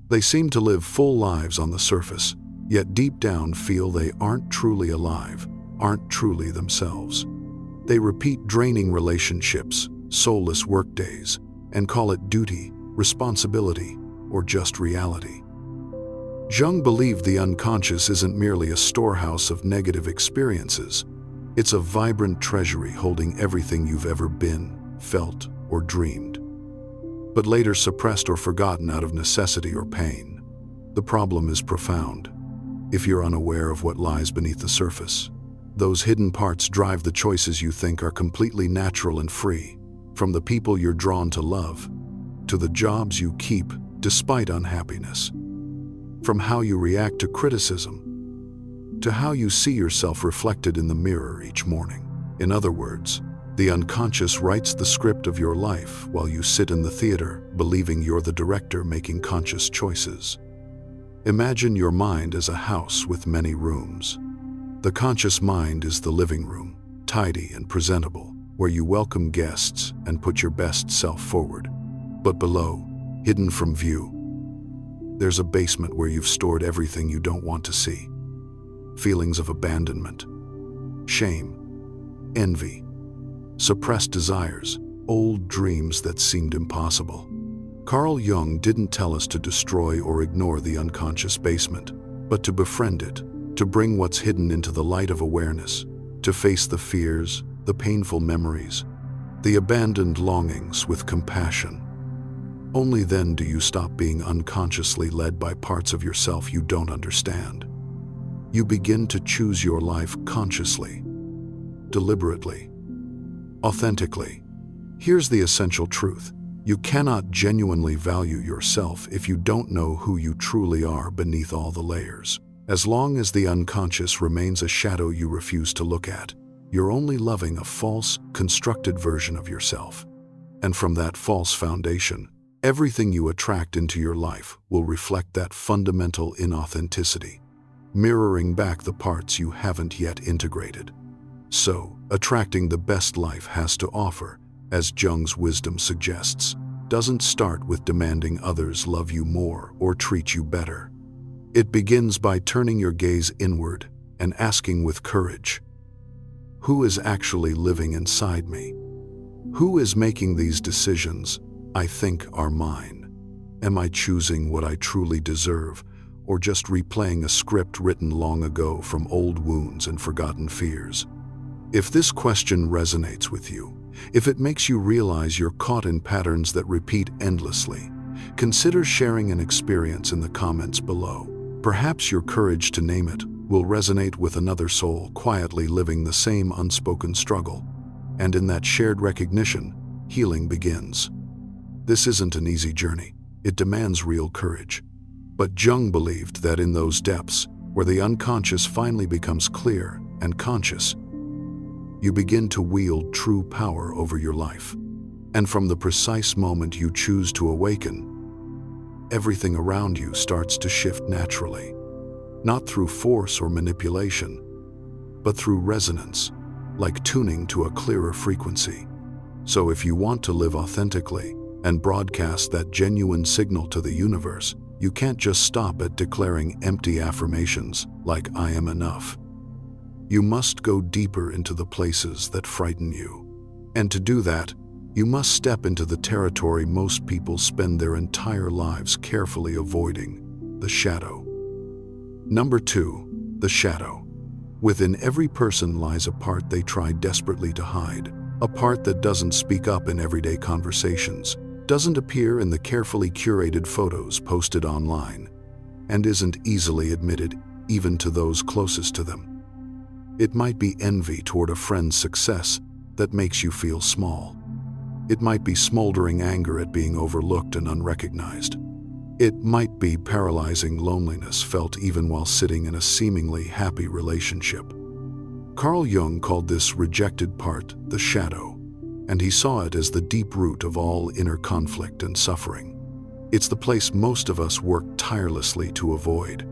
They seem to live full lives on the surface, yet deep down feel they aren't truly alive, aren't truly themselves. They repeat draining relationships, soulless workdays, and call it duty, responsibility, or just reality. Jung believed the unconscious isn't merely a storehouse of negative experiences. It's a vibrant treasury holding everything you've ever been, felt, or dreamed, but later suppressed or forgotten out of necessity or pain. The problem is profound. If you're unaware of what lies beneath the surface, those hidden parts drive the choices you think are completely natural and free, from the people you're drawn to love, to the jobs you keep despite unhappiness, from how you react to criticism, to how you see yourself reflected in the mirror each morning. In other words, the unconscious writes the script of your life while you sit in the theater, believing you're the director making conscious choices. Imagine your mind as a house with many rooms. The conscious mind is the living room, tidy and presentable, where you welcome guests and put your best self forward. But below, hidden from view, there's a basement where you've stored everything you don't want to see. Feelings of abandonment, shame, envy, suppressed desires, old dreams that seemed impossible. Carl Jung didn't tell us to destroy or ignore the unconscious basement, but to befriend it, to bring what's hidden into the light of awareness, to face the fears, the painful memories, the abandoned longings with compassion. Only then do you stop being unconsciously led by parts of yourself you don't understand. You begin to choose your life consciously, deliberately, authentically. Here's the essential truth. You cannot genuinely value yourself if you don't know who you truly are beneath all the layers. As long as the unconscious remains a shadow you refuse to look at, you're only loving a false, constructed version of yourself. And from that false foundation, everything you attract into your life will reflect that fundamental inauthenticity, mirroring back the parts you haven't yet integrated. So, attracting the best life has to offer, as Jung's wisdom suggests, doesn't start with demanding others love you more or treat you better. It begins by turning your gaze inward and asking with courage, who is actually living inside me? Who is making these decisions I think are mine? Am I choosing what I truly deserve, or just replaying a script written long ago from old wounds and forgotten fears? If this question resonates with you, if it makes you realize you're caught in patterns that repeat endlessly, consider sharing an experience in the comments below. Perhaps your courage to name it will resonate with another soul quietly living the same unspoken struggle. And in that shared recognition, healing begins. This isn't an easy journey. It demands real courage. But Jung believed that in those depths, where the unconscious finally becomes clear and conscious, you begin to wield true power over your life. And from the precise moment you choose to awaken, everything around you starts to shift naturally, not through force or manipulation, but through resonance, like tuning to a clearer frequency. So if you want to live authentically and broadcast that genuine signal to the universe, you can't just stop at declaring empty affirmations like "I am enough." You must go deeper into the places that frighten you. And to do that, you must step into the territory most people spend their entire lives carefully avoiding: the shadow. Number 2, the shadow. Within every person lies a part they try desperately to hide, a part that doesn't speak up in everyday conversations, doesn't appear in the carefully curated photos posted online, and isn't easily admitted even to those closest to them. It might be envy toward a friend's success that makes you feel small. It might be smoldering anger at being overlooked and unrecognized. It might be paralyzing loneliness felt even while sitting in a seemingly happy relationship. Carl Jung called this rejected part the shadow, and he saw it as the deep root of all inner conflict and suffering. It's the place most of us work tirelessly to avoid,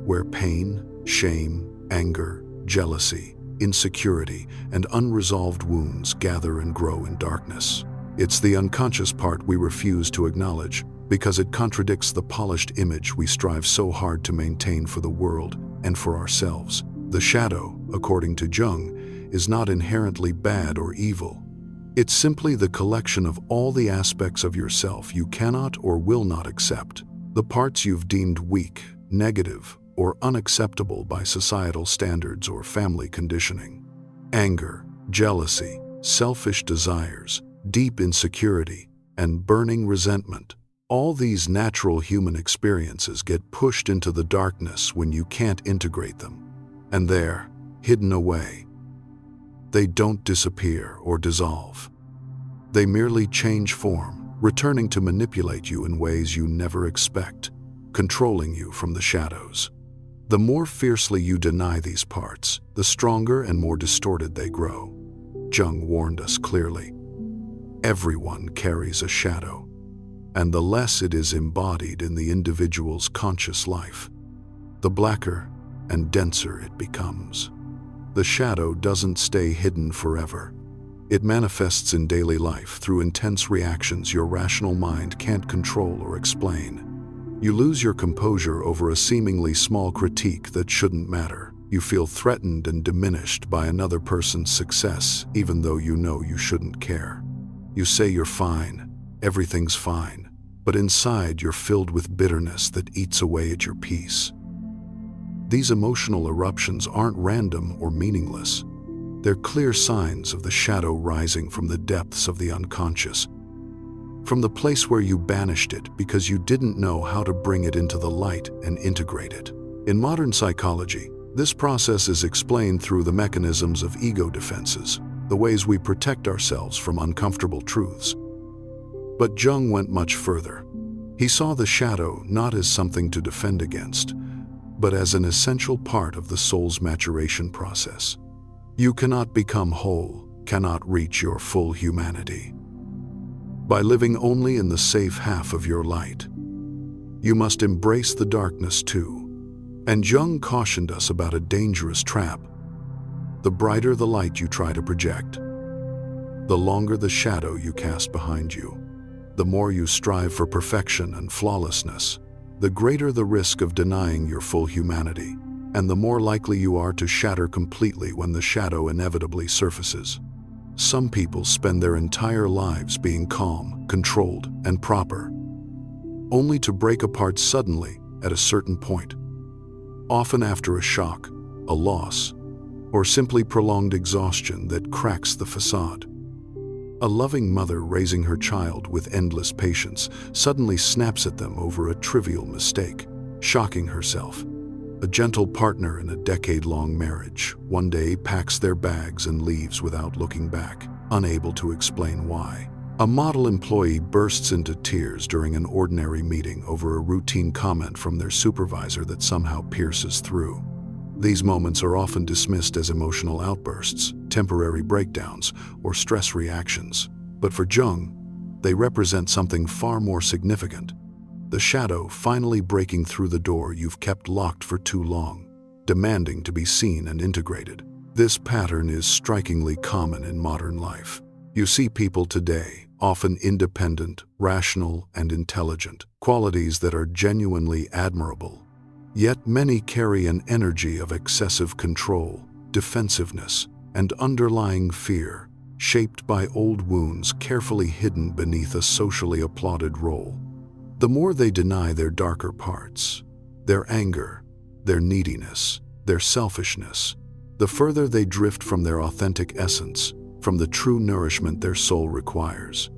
where pain, shame, anger, jealousy, insecurity, and unresolved wounds gather and grow in darkness. It's the unconscious part we refuse to acknowledge because it contradicts the polished image we strive so hard to maintain for the world and for ourselves. The shadow, according to Jung, is not inherently bad or evil. It's simply the collection of all the aspects of yourself you cannot or will not accept, the parts you've deemed weak, negative, or unacceptable by societal standards or family conditioning. Anger, jealousy, selfish desires, deep insecurity, and burning resentment. All these natural human experiences get pushed into the darkness when you can't integrate them. And they're hidden away. They don't disappear or dissolve. They merely change form, returning to manipulate you in ways you never expect, controlling you from the shadows. The more fiercely you deny these parts, the stronger and more distorted they grow. Jung warned us clearly. Everyone carries a shadow, and the less it is embodied in the individual's conscious life, the blacker and denser it becomes. The shadow doesn't stay hidden forever. It manifests in daily life through intense reactions your rational mind can't control or explain. You lose your composure over a seemingly small critique that shouldn't matter. You feel threatened and diminished by another person's success, even though you know you shouldn't care. You say you're fine, everything's fine, but inside you're filled with bitterness that eats away at your peace. These emotional eruptions aren't random or meaningless. They're clear signs of the shadow rising from the depths of the unconscious, from the place where you banished it because you didn't know how to bring it into the light and integrate it. In modern psychology, this process is explained through the mechanisms of ego defenses, the ways we protect ourselves from uncomfortable truths. But Jung went much further. He saw the shadow not as something to defend against, but as an essential part of the soul's maturation process. You cannot become whole, cannot reach your full humanity by living only in the safe half of your light. You must embrace the darkness too. And Jung cautioned us about a dangerous trap. The brighter the light you try to project, the longer the shadow you cast behind you. The more you strive for perfection and flawlessness, the greater the risk of denying your full humanity, and the more likely you are to shatter completely when the shadow inevitably surfaces. Some people spend their entire lives being calm, controlled, and proper, only to break apart suddenly at a certain point, often after a shock, a loss, or simply prolonged exhaustion that cracks the facade. A loving mother raising her child with endless patience suddenly snaps at them over a trivial mistake, shocking herself. A gentle partner in a decade-long marriage one day packs their bags and leaves without looking back, unable to explain why. A model employee bursts into tears during an ordinary meeting over a routine comment from their supervisor that somehow pierces through. These moments are often dismissed as emotional outbursts, temporary breakdowns, or stress reactions. But for Jung, they represent something far more significant. the shadow finally breaking through the door you've kept locked for too long, demanding to be seen and integrated. This pattern is strikingly common in modern life. You see people today, often independent, rational, and intelligent, qualities that are genuinely admirable. Yet many carry an energy of excessive control, defensiveness, and underlying fear, shaped by old wounds carefully hidden beneath a socially applauded role. The more they deny their darker parts, their anger, their neediness, their selfishness, the further they drift from their authentic essence, from the true nourishment their soul requires.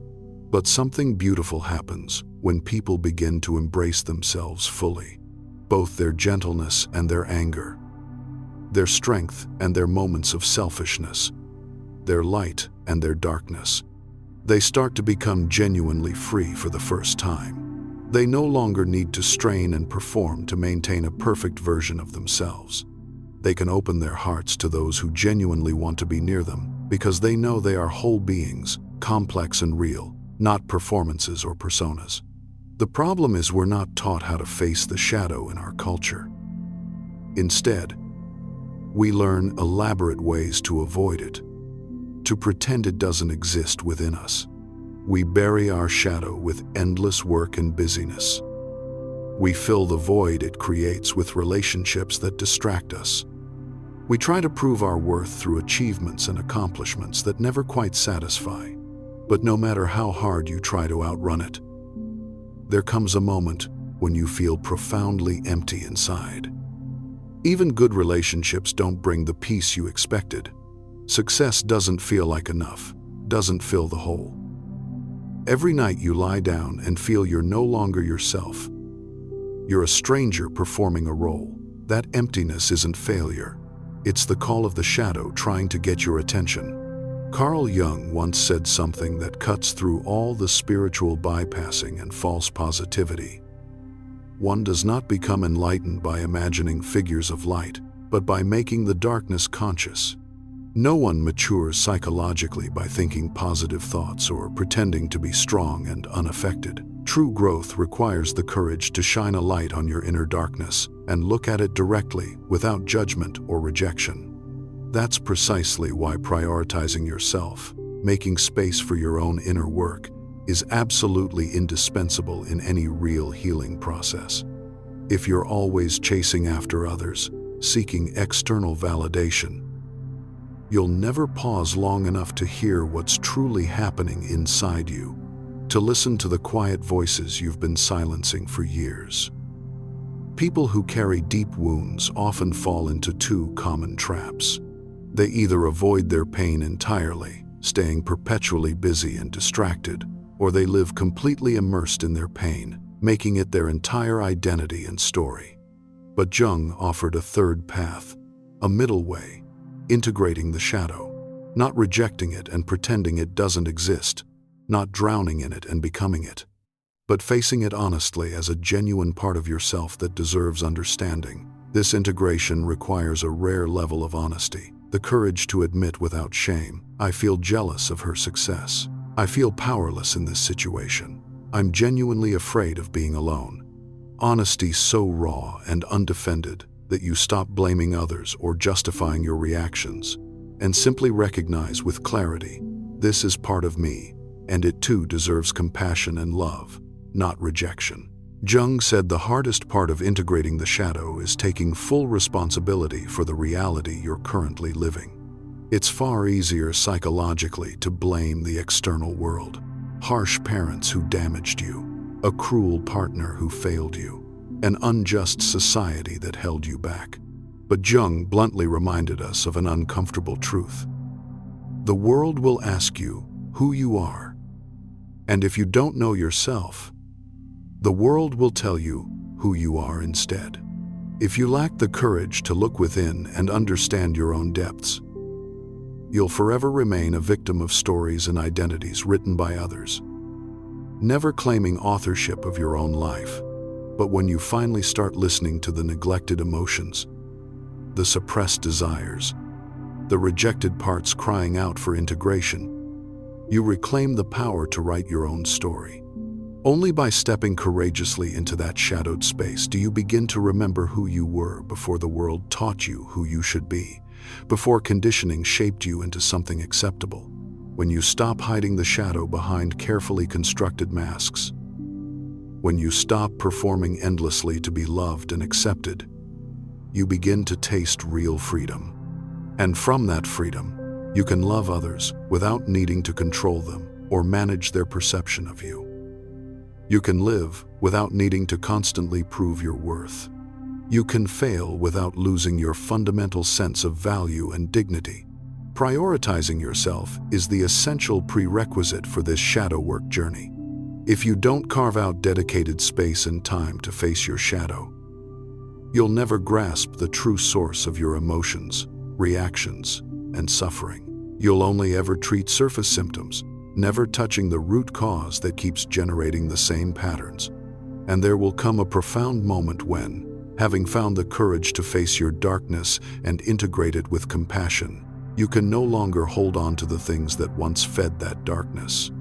But something beautiful happens when people begin to embrace themselves fully, both their gentleness and their anger, their strength and their moments of selfishness, their light and their darkness. They start to become genuinely free for the first time. They no longer need to strain and perform to maintain a perfect version of themselves. They can open their hearts to those who genuinely want to be near them, because they know they are whole beings, complex and real, not performances or personas. The problem is we're not taught how to face the shadow in our culture. Instead, we learn elaborate ways to avoid it, to pretend it doesn't exist within us. We bury our shadow with endless work and busyness. We fill the void it creates with relationships that distract us. We try to prove our worth through achievements and accomplishments that never quite satisfy. But no matter how hard you try to outrun it, there comes a moment when you feel profoundly empty inside. Even good relationships don't bring the peace you expected. Success doesn't feel like enough, doesn't fill the hole. Every night you lie down and feel you're no longer yourself. You're a stranger performing a role. That emptiness isn't failure. It's the call of the shadow trying to get your attention. Carl Jung once said something that cuts through all the spiritual bypassing and false positivity. One does not become enlightened by imagining figures of light, but by making the darkness conscious. No one matures psychologically by thinking positive thoughts or pretending to be strong and unaffected. True growth requires the courage to shine a light on your inner darkness and look at it directly without judgment or rejection. That's precisely why prioritizing yourself, making space for your own inner work, is absolutely indispensable in any real healing process. If you're always chasing after others, seeking external validation, you'll never pause long enough to hear what's truly happening inside you, to listen to the quiet voices you've been silencing for years. People who carry deep wounds often fall into two common traps. They either avoid their pain entirely, staying perpetually busy and distracted, or they live completely immersed in their pain, making it their entire identity and story. But Jung offered a third path, a middle way, integrating the shadow, not rejecting it and pretending it doesn't exist, not drowning in it and becoming it, but facing it honestly as a genuine part of yourself that deserves understanding. This integration requires a rare level of honesty, the courage to admit without shame, I feel jealous of her success. I feel powerless in this situation. I'm genuinely afraid of being alone. Honesty so raw and undefended that you stop blaming others or justifying your reactions, and simply recognize with clarity, this is part of me, and it too deserves compassion and love, not rejection. Jung said the hardest part of integrating the shadow is taking full responsibility for the reality you're currently living. It's far easier psychologically to blame the external world, harsh parents who damaged you, a cruel partner who failed you, an unjust society that held you back. But Jung bluntly reminded us of an uncomfortable truth. The world will ask you who you are. And if you don't know yourself, the world will tell you who you are instead. If you lack the courage to look within and understand your own depths, you'll forever remain a victim of stories and identities written by others, never claiming authorship of your own life. But when you finally start listening to the neglected emotions, the suppressed desires, the rejected parts crying out for integration, you reclaim the power to write your own story. Only by stepping courageously into that shadowed space do you begin to remember who you were before the world taught you who you should be, before conditioning shaped you into something acceptable. When you stop hiding the shadow behind carefully constructed masks, when you stop performing endlessly to be loved and accepted, you begin to taste real freedom. And from that freedom, you can love others without needing to control them or manage their perception of you. You can live without needing to constantly prove your worth. You can fail without losing your fundamental sense of value and dignity. Prioritizing yourself is the essential prerequisite for this shadow work journey. If you don't carve out dedicated space and time to face your shadow, you'll never grasp the true source of your emotions, reactions, and suffering. You'll only ever treat surface symptoms, never touching the root cause that keeps generating the same patterns. And there will come a profound moment when, having found the courage to face your darkness and integrate it with compassion, you can no longer hold on to the things that once fed that darkness.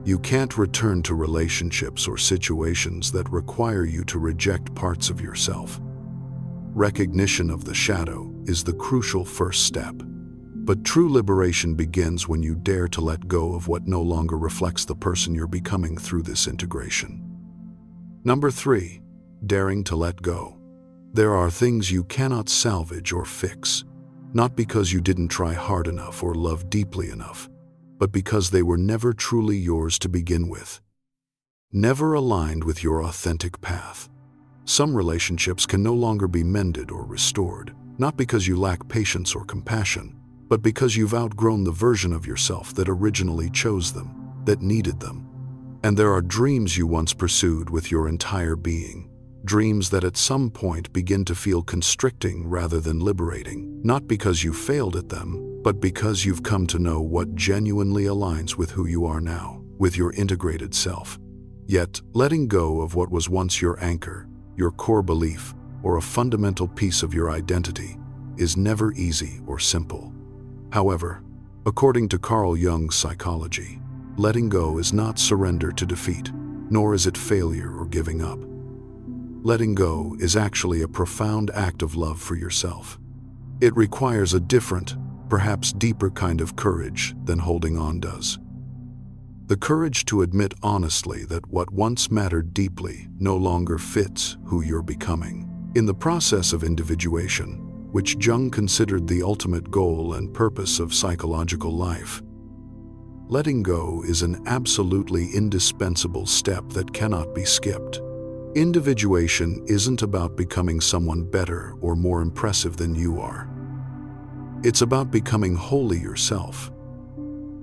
You can't return to relationships or situations that require you to reject parts of yourself. Recognition of the shadow is the crucial first step. But true liberation begins when you dare to let go of what no longer reflects the person you're becoming through this integration. Number 3, daring to let go. There are things you cannot salvage or fix, not because you didn't try hard enough or love deeply enough, but because they were never truly yours to begin with. Never aligned with your authentic path. Some relationships can no longer be mended or restored, not because you lack patience or compassion, but because you've outgrown the version of yourself that originally chose them, that needed them. And there are dreams you once pursued with your entire being, dreams that at some point begin to feel constricting rather than liberating, not because you failed at them, but because you've come to know what genuinely aligns with who you are now, with your integrated self. Yet, letting go of what was once your anchor, your core belief, or a fundamental piece of your identity is never easy or simple. However, according to Carl Jung's psychology, letting go is not surrender to defeat, nor is it failure or giving up. Letting go is actually a profound act of love for yourself. It requires a different, perhaps deeper kind of courage than holding on does. The courage to admit honestly that what once mattered deeply no longer fits who you're becoming. In the process of individuation, which Jung considered the ultimate goal and purpose of psychological life, letting go is an absolutely indispensable step that cannot be skipped. Individuation isn't about becoming someone better or more impressive than you are. It's about becoming wholly yourself,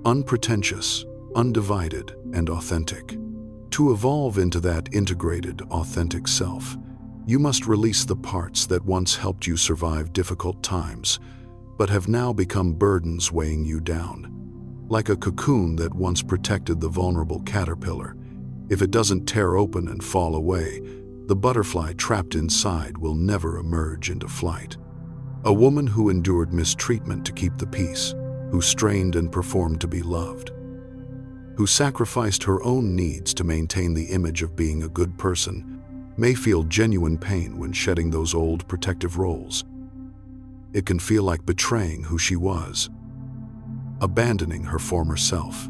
unpretentious, undivided, and authentic. To evolve into that integrated, authentic self, you must release the parts that once helped you survive difficult times, but have now become burdens weighing you down. Like a cocoon that once protected the vulnerable caterpillar, if it doesn't tear open and fall away, the butterfly trapped inside will never emerge into flight. A woman who endured mistreatment to keep the peace, who strained and performed to be loved, who sacrificed her own needs to maintain the image of being a good person, may feel genuine pain when shedding those old protective roles. It can feel like betraying who she was, abandoning her former self.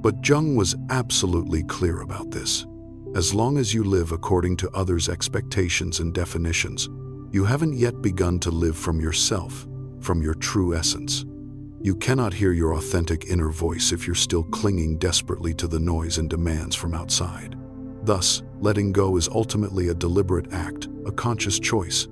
But Jung was absolutely clear about this. As long as you live according to others' expectations and definitions, you haven't yet begun to live from yourself, from your true essence. You cannot hear your authentic inner voice if you're still clinging desperately to the noise and demands from outside. Thus, letting go is ultimately a deliberate act, a conscious choice.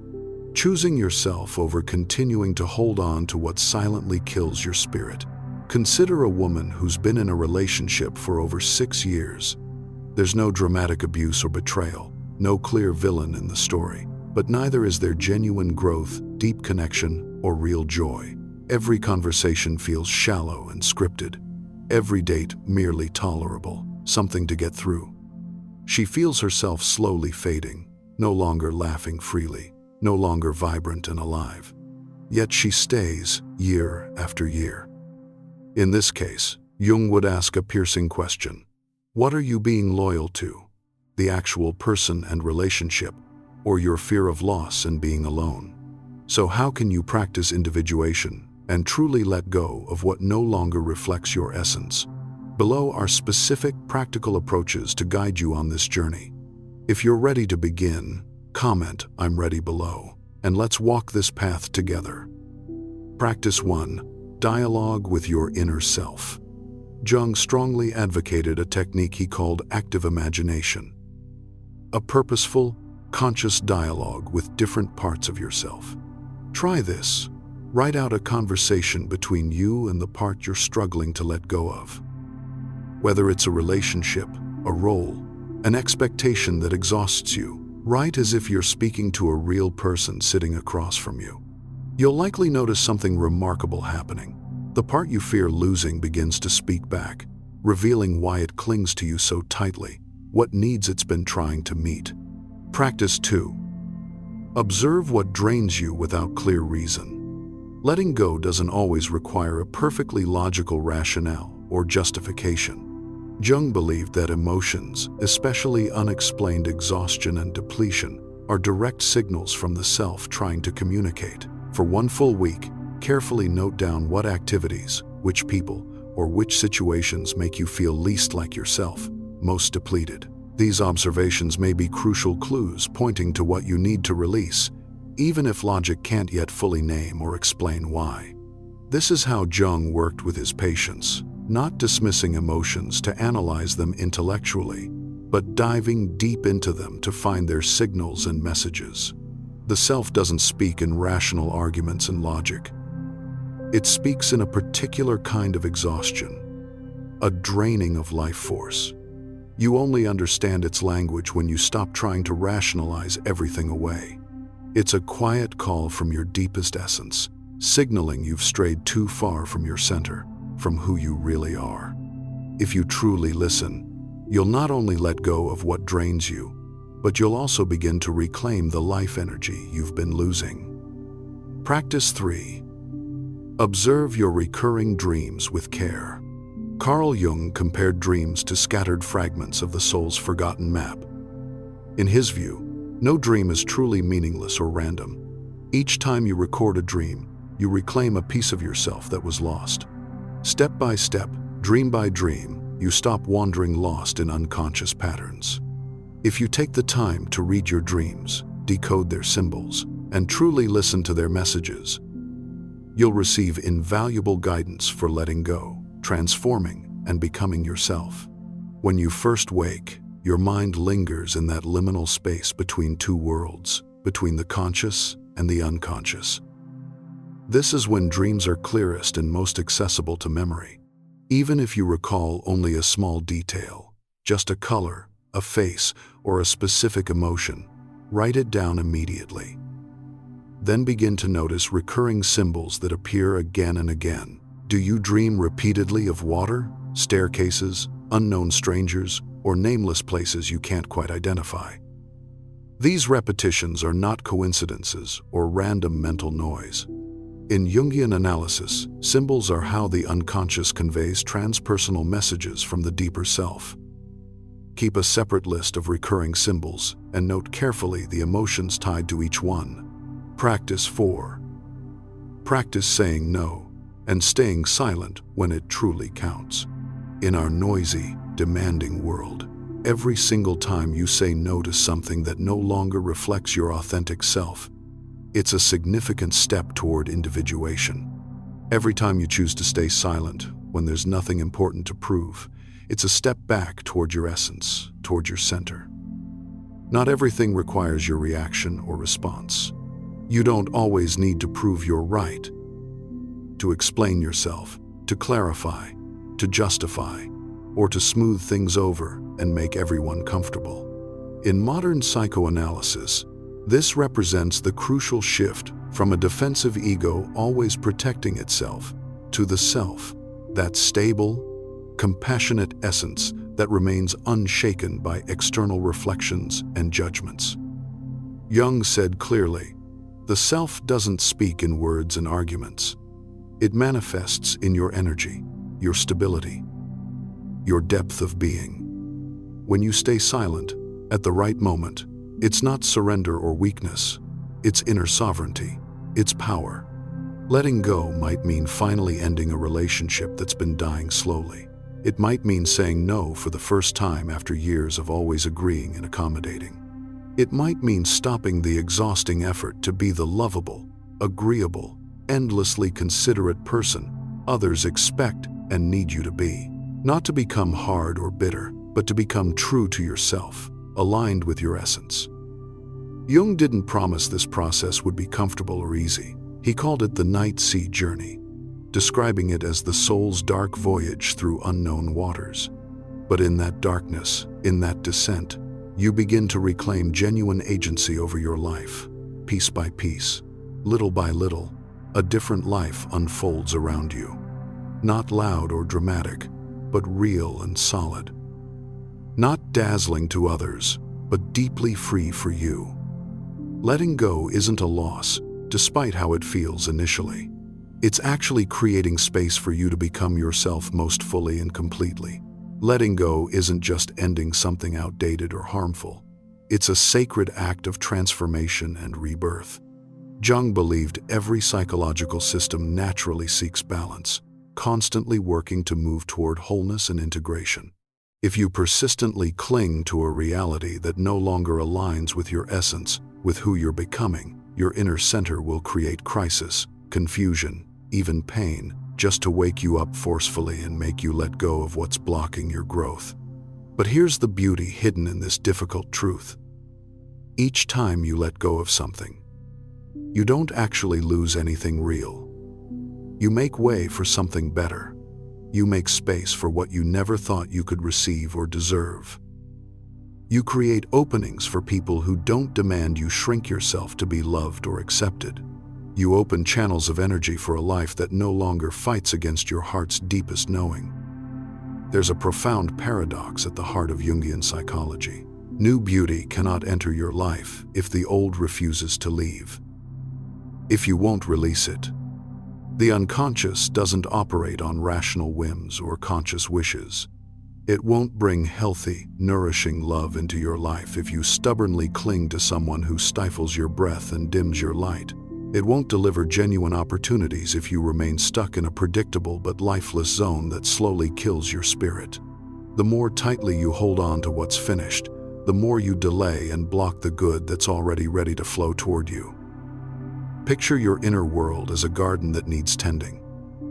Choosing yourself over continuing to hold on to what silently kills your spirit. Consider a woman who's been in a relationship for over 6 years. There's no dramatic abuse or betrayal, no clear villain in the story, but neither is there genuine growth, deep connection, or real joy. Every conversation feels shallow and scripted. Every date merely tolerable, something to get through. She feels herself slowly fading, no longer laughing freely, no longer vibrant and alive. Yet she stays year after year. In this case, Jung would ask a piercing question. What are you being loyal to? the actual person and relationship, or your fear of loss and being alone. So how can you practice individuation and truly let go of what no longer reflects your essence? Below are specific, practical approaches to guide you on this journey. If you're ready to begin, comment "I'm ready" below, and let's walk this path together. Practice 1. Dialogue with your inner self. Jung strongly advocated a technique he called active imagination, a purposeful, conscious dialogue with different parts of yourself. Try this. Write out a conversation between you and the part you're struggling to let go of. Whether it's a relationship, a role, an expectation that exhausts you, write as if you're speaking to a real person sitting across from you. You'll likely notice something remarkable happening. The part you fear losing begins to speak back, revealing why it clings to you so tightly, what needs it's been trying to meet. Practice 2. Observe what drains you without clear reason. Letting go doesn't always require a perfectly logical rationale or justification. Jung believed that emotions, especially unexplained exhaustion and depletion, are direct signals from the self trying to communicate. For 1 full week, carefully note down what activities, which people, or which situations make you feel least like yourself, most depleted. These observations may be crucial clues pointing to what you need to release, even if logic can't yet fully name or explain why. This is how Jung worked with his patients, not dismissing emotions to analyze them intellectually, but diving deep into them to find their signals and messages. The self doesn't speak in rational arguments and logic. It speaks in a particular kind of exhaustion, a draining of life force. You only understand its language when you stop trying to rationalize everything away. It's a quiet call from your deepest essence, signaling you've strayed too far from your center, from who you really are. If you truly listen, you'll not only let go of what drains you, but you'll also begin to reclaim the life energy you've been losing. Practice 3. Observe your recurring dreams with care. Carl Jung compared dreams to scattered fragments of the soul's forgotten map. In his view, no dream is truly meaningless or random. Each time you record a dream, you reclaim a piece of yourself that was lost. Step by step, dream by dream, you stop wandering lost in unconscious patterns. If you take the time to read your dreams, decode their symbols, and truly listen to their messages, you'll receive invaluable guidance for letting go, transforming, and becoming yourself. When you first wake, your mind lingers in that liminal space between two worlds, between the conscious and the unconscious. This is when dreams are clearest and most accessible to memory. Even if you recall only a small detail, just a color, a face, or a specific emotion, write it down immediately. Then begin to notice recurring symbols that appear again and again. Do you dream repeatedly of water, staircases, unknown strangers, or nameless places you can't quite identify? These repetitions are not coincidences or random mental noise. In Jungian analysis, symbols are how the unconscious conveys transpersonal messages from the deeper self. Keep a separate list of recurring symbols and note carefully the emotions tied to each one. Practice 4. Practice saying no and staying silent when it truly counts. In our noisy, demanding world, every single time you say no to something that no longer reflects your authentic self, it's a significant step toward individuation. Every time you choose to stay silent when there's nothing important to prove, it's a step back toward your essence, toward your center. Not everything requires your reaction or response. You don't always need to prove you're right, to explain yourself, to clarify, to justify, or to smooth things over and make everyone comfortable. In modern psychoanalysis, this represents the crucial shift from a defensive ego always protecting itself to the self, that stable, compassionate essence that remains unshaken by external reflections and judgments. Jung said clearly, "The self doesn't speak in words and arguments. It manifests in your energy, your stability, your depth of being. When you stay silent, at the right moment. It's not surrender or weakness. It's inner sovereignty. It's power. Letting go might mean finally ending a relationship that's been dying slowly. It might mean saying no for the first time after years of always agreeing and accommodating. It might mean stopping the exhausting effort to be the lovable, agreeable, endlessly considerate person others expect and need you to be. Not to become hard or bitter, but to become true to yourself, aligned with your essence. Jung didn't promise this process would be comfortable or easy. He called it the night sea journey, describing it as the soul's dark voyage through unknown waters. But in that darkness, in that descent, you begin to reclaim genuine agency over your life. Piece by piece, little by little, a different life unfolds around you. Not loud or dramatic, but real and solid. Not dazzling to others, but deeply free for you. Letting go isn't a loss, despite how it feels initially. It's actually creating space for you to become yourself most fully and completely. Letting go isn't just ending something outdated or harmful. It's a sacred act of transformation and rebirth. Jung believed every psychological system naturally seeks balance, constantly working to move toward wholeness and integration. If you persistently cling to a reality that no longer aligns with your essence, with who you're becoming, your inner center will create crisis, confusion, even pain, just to wake you up forcefully and make you let go of what's blocking your growth. But here's the beauty hidden in this difficult truth. Each time you let go of something, you don't actually lose anything real. You make way for something better. You make space for what you never thought you could receive or deserve. You create openings for people who don't demand you shrink yourself to be loved or accepted. You open channels of energy for a life that no longer fights against your heart's deepest knowing. There's a profound paradox at the heart of Jungian psychology. New beauty cannot enter your life if the old refuses to leave. If you won't release it. The unconscious doesn't operate on rational whims or conscious wishes. It won't bring healthy, nourishing love into your life if you stubbornly cling to someone who stifles your breath and dims your light. It won't deliver genuine opportunities if you remain stuck in a predictable but lifeless zone that slowly kills your spirit. The more tightly you hold on to what's finished, the more you delay and block the good that's already ready to flow toward you. Picture your inner world as a garden that needs tending.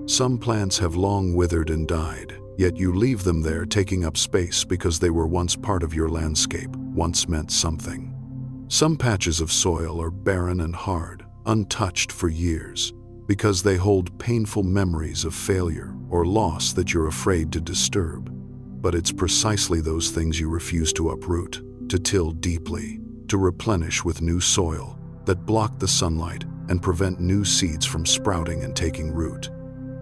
Some plants have long withered and died, yet you leave them there taking up space because they were once part of your landscape, once meant something. Some patches of soil are barren and hard, untouched for years, because they hold painful memories of failure or loss that you're afraid to disturb. But it's precisely those things you refuse to uproot, to till deeply, to replenish with new soil that block the sunlight and prevent new seeds from sprouting and taking root.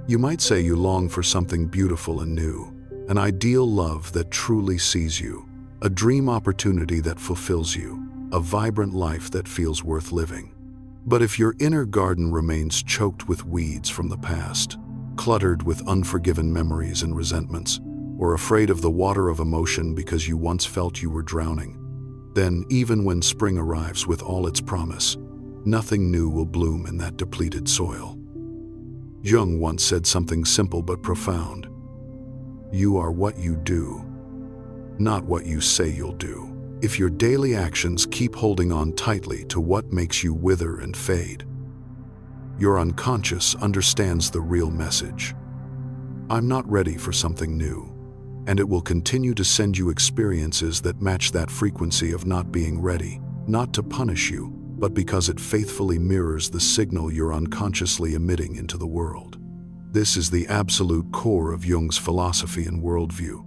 You might say you long for something beautiful and new, an ideal love that truly sees you, a dream opportunity that fulfills you, a vibrant life that feels worth living. But if your inner garden remains choked with weeds from the past, cluttered with unforgiven memories and resentments, or afraid of the water of emotion because you once felt you were drowning, then even when spring arrives with all its promise, nothing new will bloom in that depleted soil. Jung once said something simple but profound. You are what you do, not what you say you'll do. If your daily actions keep holding on tightly to what makes you wither and fade, your unconscious understands the real message. I'm not ready for something new, and it will continue to send you experiences that match that frequency of not being ready, not to punish you, but because it faithfully mirrors the signal you're unconsciously emitting into the world. This is the absolute core of Jung's philosophy and worldview.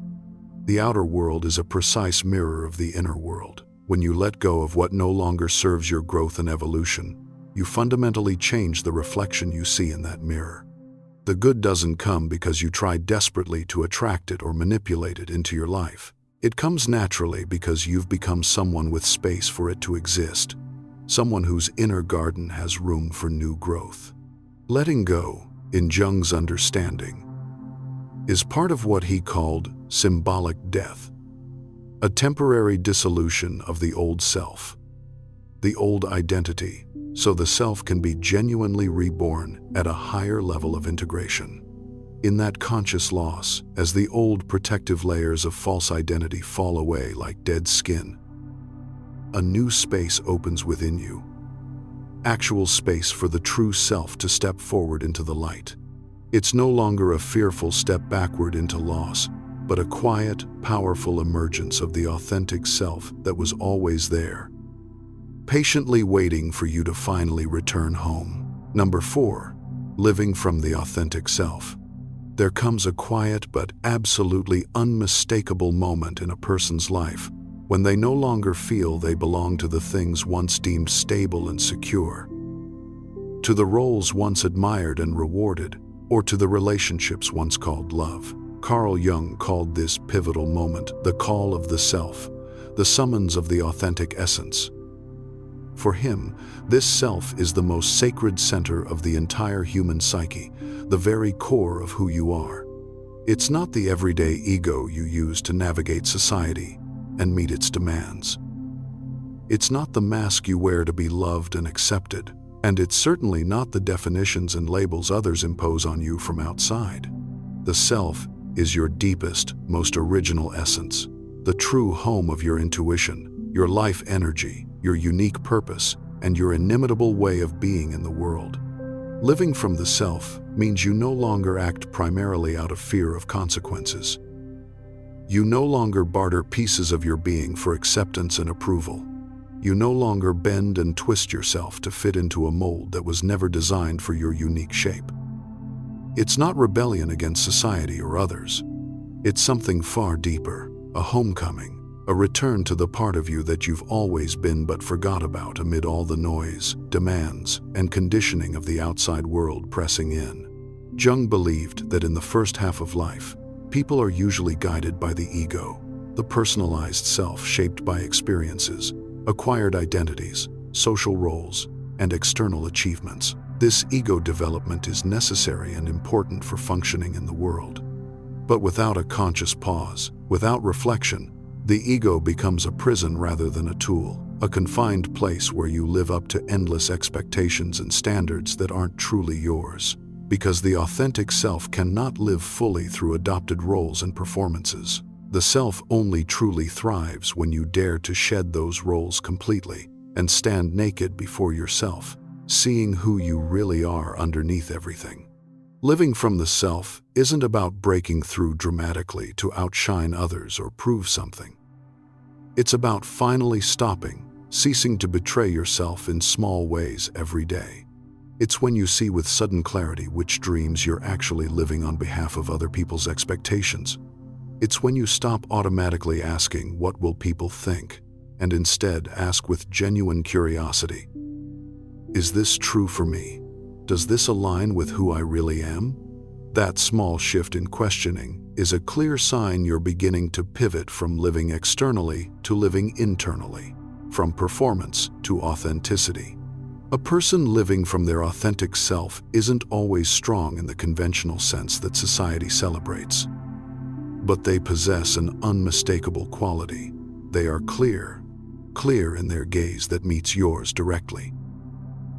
The outer world is a precise mirror of the inner world. When you let go of what no longer serves your growth and evolution, you fundamentally change the reflection you see in that mirror. The good doesn't come because you try desperately to attract it or manipulate it into your life. It comes naturally because you've become someone with space for it to exist, someone whose inner garden has room for new growth. Letting go, in Jung's understanding, is part of what he called symbolic death. a temporary dissolution of the old self, the old identity, so the self can be genuinely reborn at a higher level of integration. In that conscious loss, as the old protective layers of false identity fall away like dead skin, a new space opens within you. Actual space for the true self to step forward into the light. It's no longer a fearful step backward into loss, but a quiet, powerful emergence of the authentic self that was always there, patiently waiting for you to finally return home. Number 4, living from the authentic self. There comes a quiet but absolutely unmistakable moment in a person's life when they no longer feel they belong to the things once deemed stable and secure, to the roles once admired and rewarded, or to the relationships once called love. Carl Jung called this pivotal moment the call of the self, the summons of the authentic essence. For him, this self is the most sacred center of the entire human psyche, the very core of who you are. It's not the everyday ego you use to navigate society and meet its demands. It's not the mask you wear to be loved and accepted, and it's certainly not the definitions and labels others impose on you from outside. The self is your deepest, most original essence, the true home of your intuition, your life energy, your unique purpose, and your inimitable way of being in the world. Living from the self means you no longer act primarily out of fear of consequences. You no longer barter pieces of your being for acceptance and approval. You no longer bend and twist yourself to fit into a mold that was never designed for your unique shape. It's not rebellion against society or others. It's something far deeper, a homecoming, a return to the part of you that you've always been but forgot about amid all the noise, demands, and conditioning of the outside world pressing in. Jung believed that in the first half of life, people are usually guided by the ego, the personalized self shaped by experiences, acquired identities, social roles, and external achievements. This ego development is necessary and important for functioning in the world. But without a conscious pause, without reflection, the ego becomes a prison rather than a tool, a confined place where you live up to endless expectations and standards that aren't truly yours. Because the authentic self cannot live fully through adopted roles and performances. The self only truly thrives when you dare to shed those roles completely and stand naked before yourself, seeing who you really are underneath everything. Living from the self isn't about breaking through dramatically to outshine others or prove something. It's about finally stopping, ceasing to betray yourself in small ways every day. It's when you see with sudden clarity which dreams you're actually living on behalf of other people's expectations. It's when you stop automatically asking, "What will people think?" and instead ask with genuine curiosity, "Is this true for me? Does this align with who I really am?" That small shift in questioning is a clear sign you're beginning to pivot from living externally to living internally, from performance to authenticity. A person living from their authentic self isn't always strong in the conventional sense that society celebrates. But they possess an unmistakable quality. They are clear in their gaze that meets yours directly.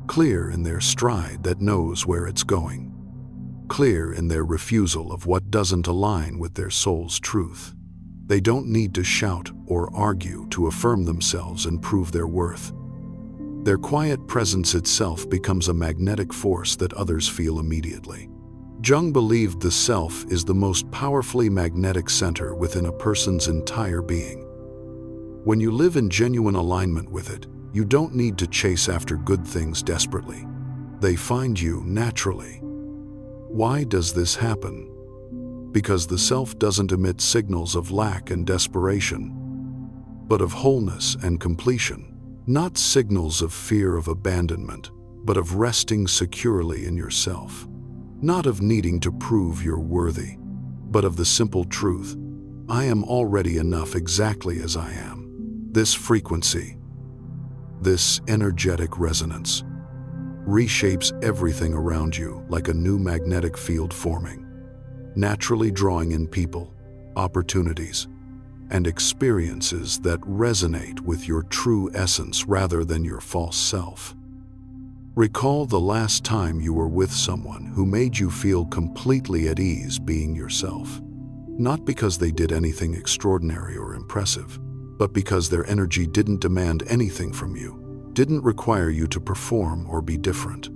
Clear in their stride that knows where it's going. Clear in their refusal of what doesn't align with their soul's truth. They don't need to shout or argue to affirm themselves and prove their worth. Their quiet presence itself becomes a magnetic force that others feel immediately. Jung believed the self is the most powerfully magnetic center within a person's entire being. When you live in genuine alignment with it, you don't need to chase after good things desperately. They find you naturally. Why does this happen? Because the self doesn't emit signals of lack and desperation, but of wholeness and completion. Not signals of fear of abandonment, but of resting securely in yourself. Not of needing to prove you're worthy, but of the simple truth, I am already enough exactly as I am. This frequency, this energetic resonance, reshapes everything around you like a new magnetic field forming, naturally drawing in people, opportunities, and experiences that resonate with your true essence rather than your false self. Recall the last time you were with someone who made you feel completely at ease being yourself. Not because they did anything extraordinary or impressive, but because their energy didn't demand anything from you, didn't require you to perform or be different.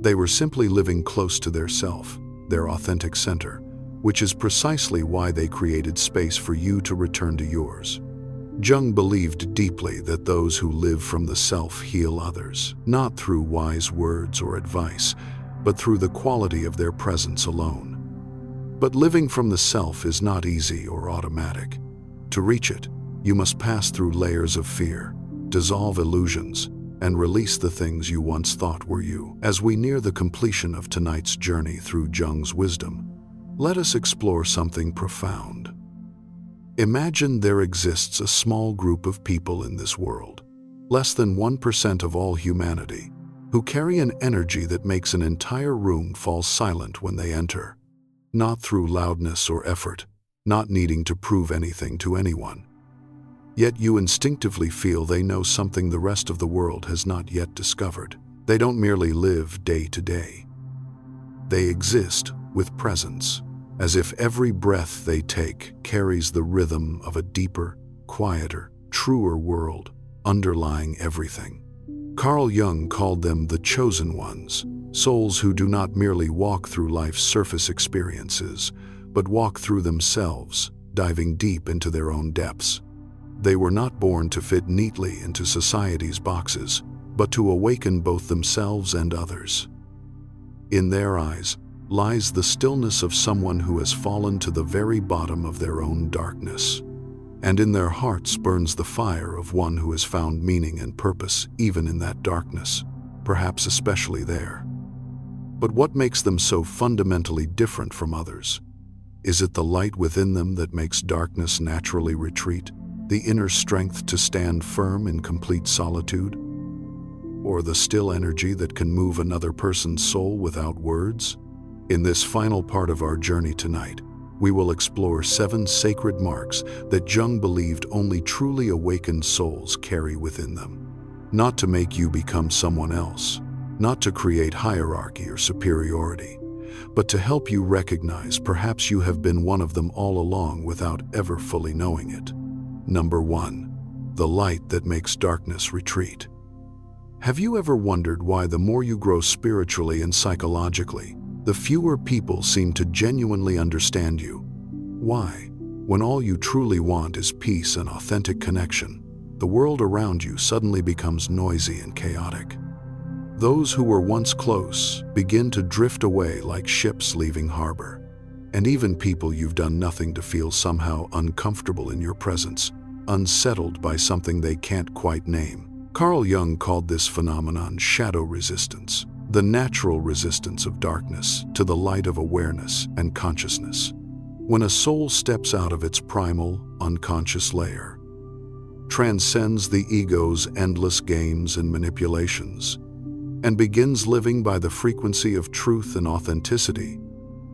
They were simply living close to their self, their authentic center, which is precisely why they created space for you to return to yours. Jung believed deeply that those who live from the self heal others, not through wise words or advice, but through the quality of their presence alone. But living from the self is not easy or automatic. To reach it, you must pass through layers of fear, dissolve illusions, and release the things you once thought were you. As we near the completion of tonight's journey through Jung's wisdom, let us explore something profound. Imagine there exists a small group of people in this world, less than 1% of all humanity, who carry an energy that makes an entire room fall silent when they enter. Not through loudness or effort, not needing to prove anything to anyone. Yet you instinctively feel they know something the rest of the world has not yet discovered. They don't merely live day to day. They exist with presence, as if every breath they take carries the rhythm of a deeper, quieter, truer world underlying everything. Carl Jung called them the chosen ones, souls who do not merely walk through life's surface experiences, but walk through themselves, diving deep into their own depths. They were not born to fit neatly into society's boxes, but to awaken both themselves and others. In their eyes lies the stillness of someone who has fallen to the very bottom of their own darkness, and in their hearts burns the fire of one who has found meaning and purpose even in that darkness, perhaps especially there. But what makes them so fundamentally different from others? Is it the light within them that makes darkness naturally retreat, the inner strength to stand firm in complete solitude? Or the still energy that can move another person's soul without words? In this final part of our journey tonight, we will explore 7 sacred marks that Jung believed only truly awakened souls carry within them. Not to make you become someone else, not to create hierarchy or superiority, but to help you recognize perhaps you have been one of them all along without ever fully knowing it. Number 1. The light that makes darkness retreat. Have you ever wondered why the more you grow spiritually and psychologically, the fewer people seem to genuinely understand you? Why, when all you truly want is peace and authentic connection, the world around you suddenly becomes noisy and chaotic? Those who were once close begin to drift away like ships leaving harbor. And even people you've done nothing to feel somehow uncomfortable in your presence, unsettled by something they can't quite name. Carl Jung called this phenomenon shadow resistance, the natural resistance of darkness to the light of awareness and consciousness. When a soul steps out of its primal, unconscious layer, transcends the ego's endless games and manipulations, and begins living by the frequency of truth and authenticity,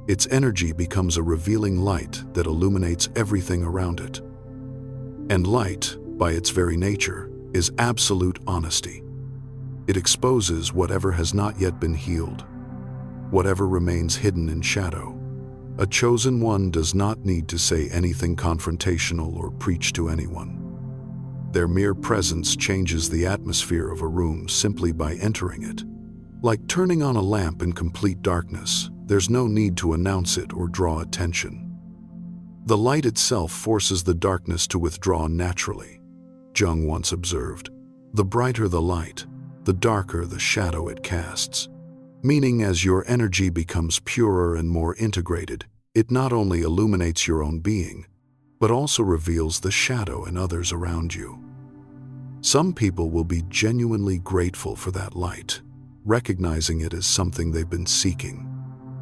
its energy becomes a revealing light that illuminates everything around it. And light, by its very nature, is absolute honesty. It exposes whatever has not yet been healed, whatever remains hidden in shadow. A chosen one does not need to say anything confrontational or preach to anyone. Their mere presence changes the atmosphere of a room simply by entering it. Like turning on a lamp in complete darkness, there's no need to announce it or draw attention. The light itself forces the darkness to withdraw naturally. Jung once observed, "The brighter the light, the darker the shadow it casts." Meaning, as your energy becomes purer and more integrated, it not only illuminates your own being, but also reveals the shadow in others around you. Some people will be genuinely grateful for that light, recognizing it as something they've been seeking.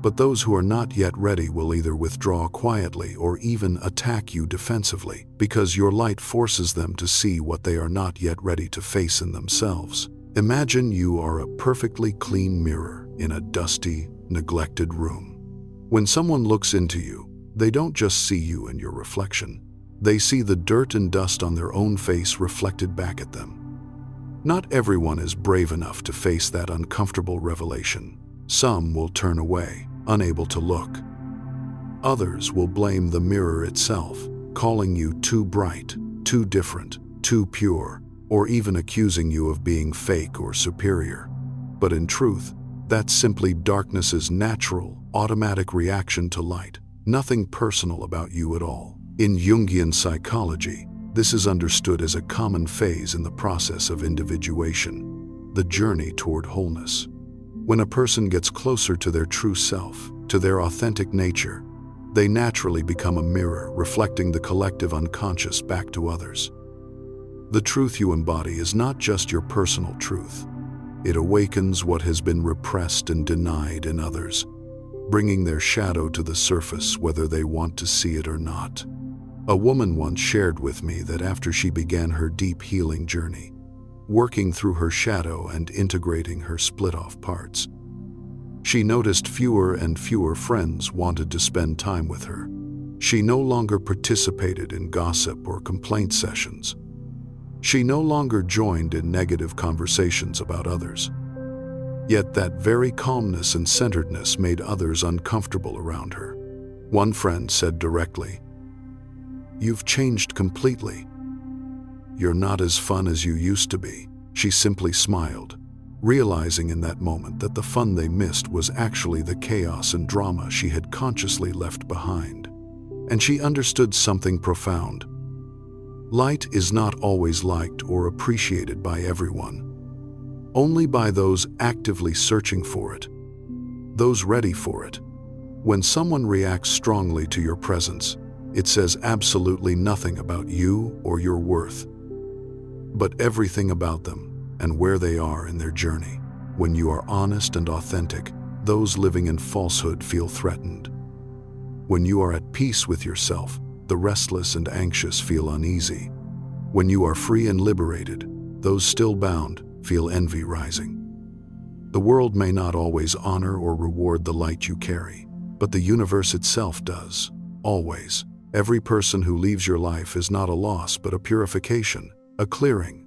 But those who are not yet ready will either withdraw quietly or even attack you defensively, because your light forces them to see what they are not yet ready to face in themselves. Imagine you are a perfectly clean mirror in a dusty, neglected room. When someone looks into you, they don't just see you and your reflection. They see the dirt and dust on their own face reflected back at them. Not everyone is brave enough to face that uncomfortable revelation. Some will turn away, unable to look. Others will blame the mirror itself, calling you too bright, too different, too pure, or even accusing you of being fake or superior. But in truth, that's simply darkness's natural, automatic reaction to light, nothing personal about you at all. In Jungian psychology, this is understood as a common phase in the process of individuation, the journey toward wholeness. When a person gets closer to their true self, to their authentic nature, they naturally become a mirror reflecting the collective unconscious back to others. The truth you embody is not just your personal truth. It awakens what has been repressed and denied in others, bringing their shadow to the surface whether they want to see it or not. A woman once shared with me that after she began her deep healing journey, working through her shadow and integrating her split-off parts, she noticed fewer and fewer friends wanted to spend time with her. She no longer participated in gossip or complaint sessions. She no longer joined in negative conversations about others. Yet that very calmness and centeredness made others uncomfortable around her. One friend said directly, "You've changed completely. You're not as fun as you used to be." She simply smiled, realizing in that moment that the fun they missed was actually the chaos and drama she had consciously left behind. And she understood something profound. Light is not always liked or appreciated by everyone. Only by those actively searching for it, those ready for it. When someone reacts strongly to your presence, it says absolutely nothing about you or your worth, but everything about them and where they are in their journey. When you are honest and authentic, those living in falsehood feel threatened. When you are at peace with yourself, the restless and anxious feel uneasy. When you are free and liberated, those still bound feel envy rising. The world may not always honor or reward the light you carry, but the universe itself does, always. Every person who leaves your life is not a loss but a purification, a clearing.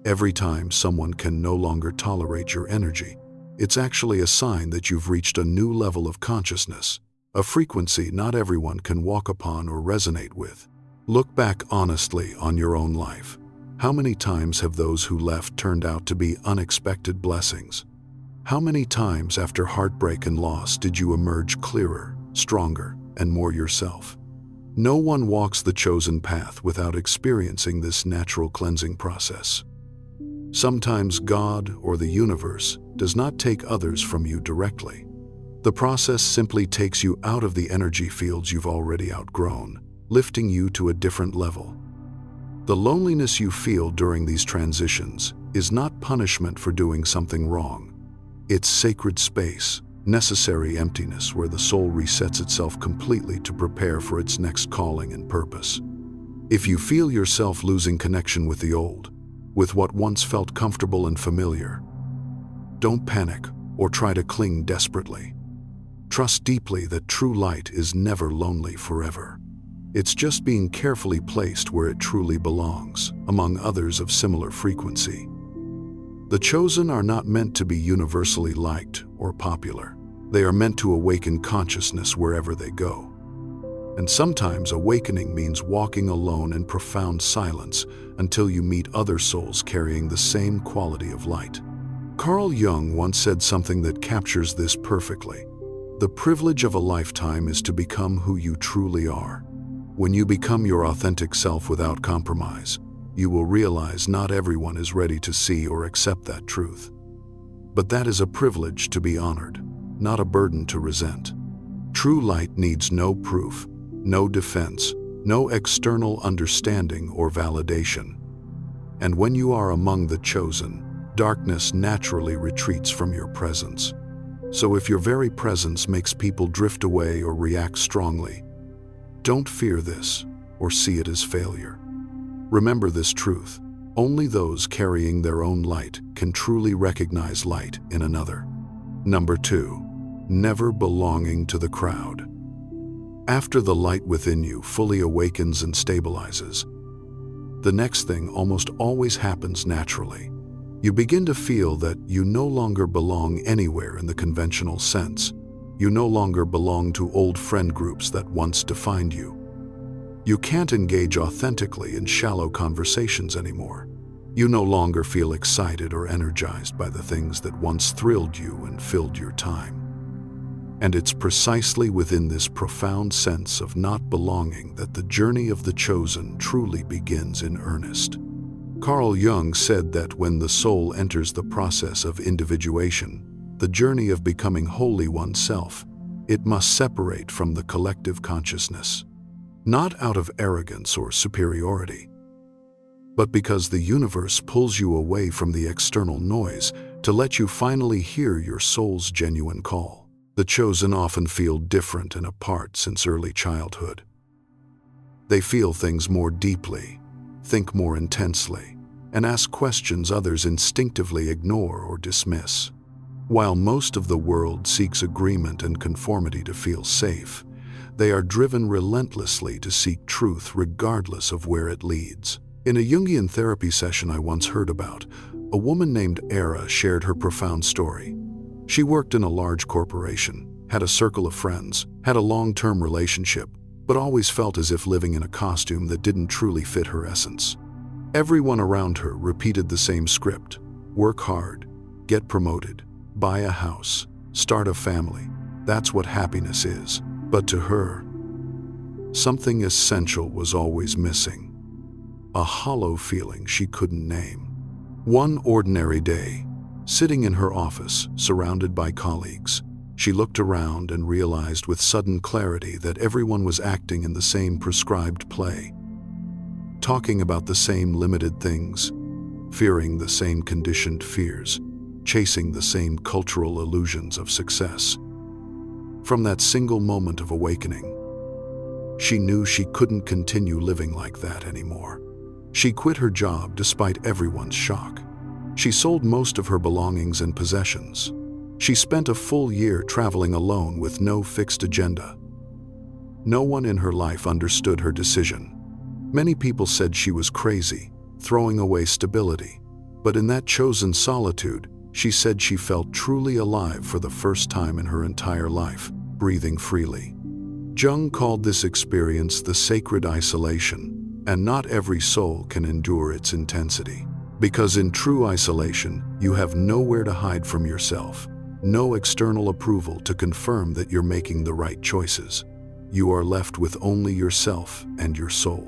Every time someone can no longer tolerate your energy, it's actually a sign that you've reached a new level of consciousness, a frequency not everyone can walk upon or resonate with. Look back honestly on your own life. How many times have those who left turned out to be unexpected blessings? How many times after heartbreak and loss did you emerge clearer, stronger, and more yourself? No one walks the chosen path without experiencing this natural cleansing process. Sometimes God or the universe does not take others from you directly. The process simply takes you out of the energy fields you've already outgrown, lifting you to a different level. The loneliness you feel during these transitions is not punishment for doing something wrong. It's sacred space, necessary emptiness where the soul resets itself completely to prepare for its next calling and purpose. If you feel yourself losing connection with the old, with what once felt comfortable and familiar, don't panic or try to cling desperately. Trust deeply that true light is never lonely forever. It's just being carefully placed where it truly belongs, among others of similar frequency. The chosen are not meant to be universally liked or popular. They are meant to awaken consciousness wherever they go. And sometimes awakening means walking alone in profound silence until you meet other souls carrying the same quality of light. Carl Jung once said something that captures this perfectly. The privilege of a lifetime is to become who you truly are. When you become your authentic self without compromise, you will realize not everyone is ready to see or accept that truth. But that is a privilege to be honored, not a burden to resent. True light needs no proof, no defense, no external understanding or validation. And when you are among the chosen, darkness naturally retreats from your presence. So if your very presence makes people drift away or react strongly, don't fear this or see it as failure. Remember this truth: only those carrying their own light can truly recognize light in another. Number 2, never belonging to the crowd. After the light within you fully awakens and stabilizes, the next thing almost always happens naturally. You begin to feel that you no longer belong anywhere in the conventional sense. You no longer belong to old friend groups that once defined you. You can't engage authentically in shallow conversations anymore. You no longer feel excited or energized by the things that once thrilled you and filled your time. And it's precisely within this profound sense of not belonging that the journey of the chosen truly begins in earnest. Carl Jung said that when the soul enters the process of individuation, the journey of becoming wholly oneself, it must separate from the collective consciousness, not out of arrogance or superiority, but because the universe pulls you away from the external noise to let you finally hear your soul's genuine call. The chosen often feel different and apart since early childhood. They feel things more deeply, think more intensely, and ask questions others instinctively ignore or dismiss. While most of the world seeks agreement and conformity to feel safe, they are driven relentlessly to seek truth regardless of where it leads. In a Jungian therapy session I once heard about, a woman named Era shared her profound story. She worked in a large corporation, had a circle of friends, had a long-term relationship, but always felt as if living in a costume that didn't truly fit her essence. Everyone around her repeated the same script: work hard, get promoted, buy a house, start a family. That's what happiness is. But to her, something essential was always missing. A hollow feeling she couldn't name. One ordinary day, sitting in her office, surrounded by colleagues, she looked around and realized with sudden clarity that everyone was acting in the same prescribed play, talking about the same limited things, fearing the same conditioned fears, chasing the same cultural illusions of success. From that single moment of awakening, she knew she couldn't continue living like that anymore. She quit her job despite everyone's shock. She sold most of her belongings and possessions. She spent a full year traveling alone with no fixed agenda. No one in her life understood her decision. Many people said she was crazy, throwing away stability. But in that chosen solitude, she said she felt truly alive for the first time in her entire life, breathing freely. Jung called this experience the sacred isolation, and not every soul can endure its intensity. Because in true isolation, you have nowhere to hide from yourself, no external approval to confirm that you're making the right choices. You are left with only yourself and your soul.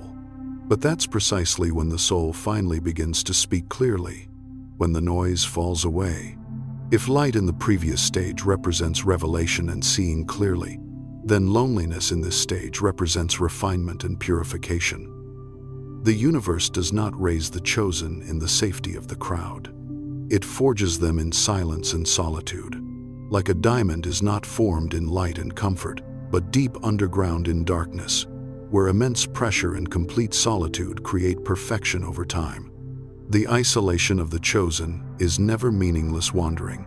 But that's precisely when the soul finally begins to speak clearly, when the noise falls away. If light in the previous stage represents revelation and seeing clearly, then loneliness in this stage represents refinement and purification. The universe does not raise the chosen in the safety of the crowd. It forges them in silence and solitude. Like a diamond is not formed in light and comfort, but deep underground in darkness, where immense pressure and complete solitude create perfection over time. The isolation of the chosen is never meaningless wandering.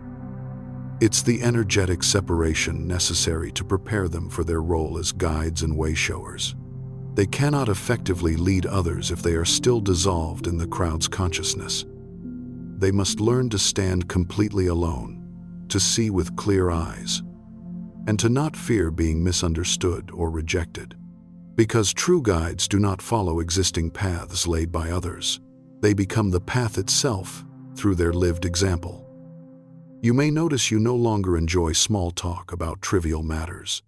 It's the energetic separation necessary to prepare them for their role as guides and way-showers. They cannot effectively lead others if they are still dissolved in the crowd's consciousness. They must learn to stand completely alone, to see with clear eyes, and to not fear being misunderstood or rejected. Because true guides do not follow existing paths laid by others. They become the path itself through their lived example. You may notice you no longer enjoy small talk about trivial matters.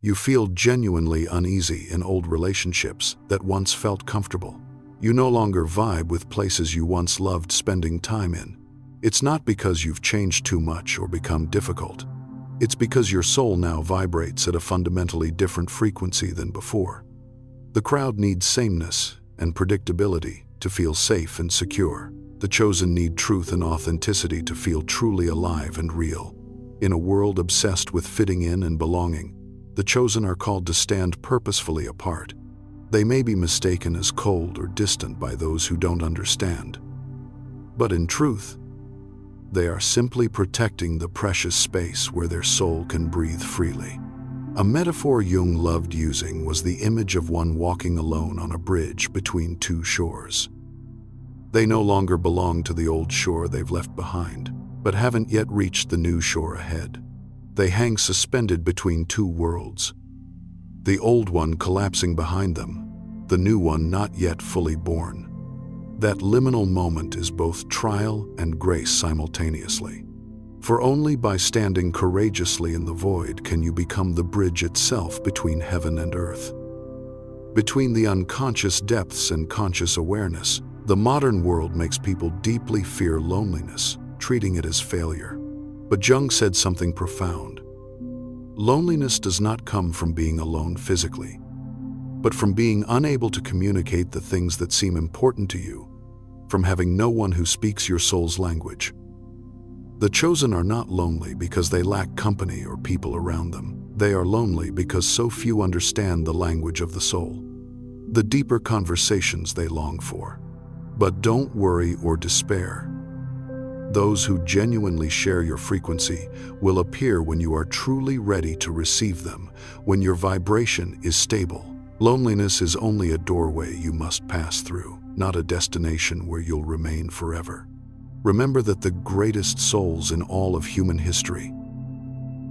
You feel genuinely uneasy in old relationships that once felt comfortable. You no longer vibe with places you once loved spending time in. It's not because you've changed too much or become difficult. It's because your soul now vibrates at a fundamentally different frequency than before. The crowd needs sameness and predictability to feel safe and secure. The chosen need truth and authenticity to feel truly alive and real. In a world obsessed with fitting in and belonging, the chosen are called to stand purposefully apart. They may be mistaken as cold or distant by those who don't understand. But in truth, they are simply protecting the precious space where their soul can breathe freely. A metaphor Jung loved using was the image of one walking alone on a bridge between two shores. They no longer belong to the old shore they've left behind, but haven't yet reached the new shore ahead. They hang suspended between two worlds, the old one collapsing behind them, the new one not yet fully born. That liminal moment is both trial and grace simultaneously. For only by standing courageously in the void can you become the bridge itself between heaven and earth. Between the unconscious depths and conscious awareness, the modern world makes people deeply fear loneliness, treating it as failure. But Jung said something profound. Loneliness does not come from being alone physically, but from being unable to communicate the things that seem important to you, from having no one who speaks your soul's language. The chosen are not lonely because they lack company or people around them. They are lonely because so few understand the language of the soul, the deeper conversations they long for. But don't worry or despair. Those who genuinely share your frequency will appear when you are truly ready to receive them, when your vibration is stable. Loneliness is only a doorway you must pass through, not a destination where you'll remain forever. Remember that the greatest souls in all of human history,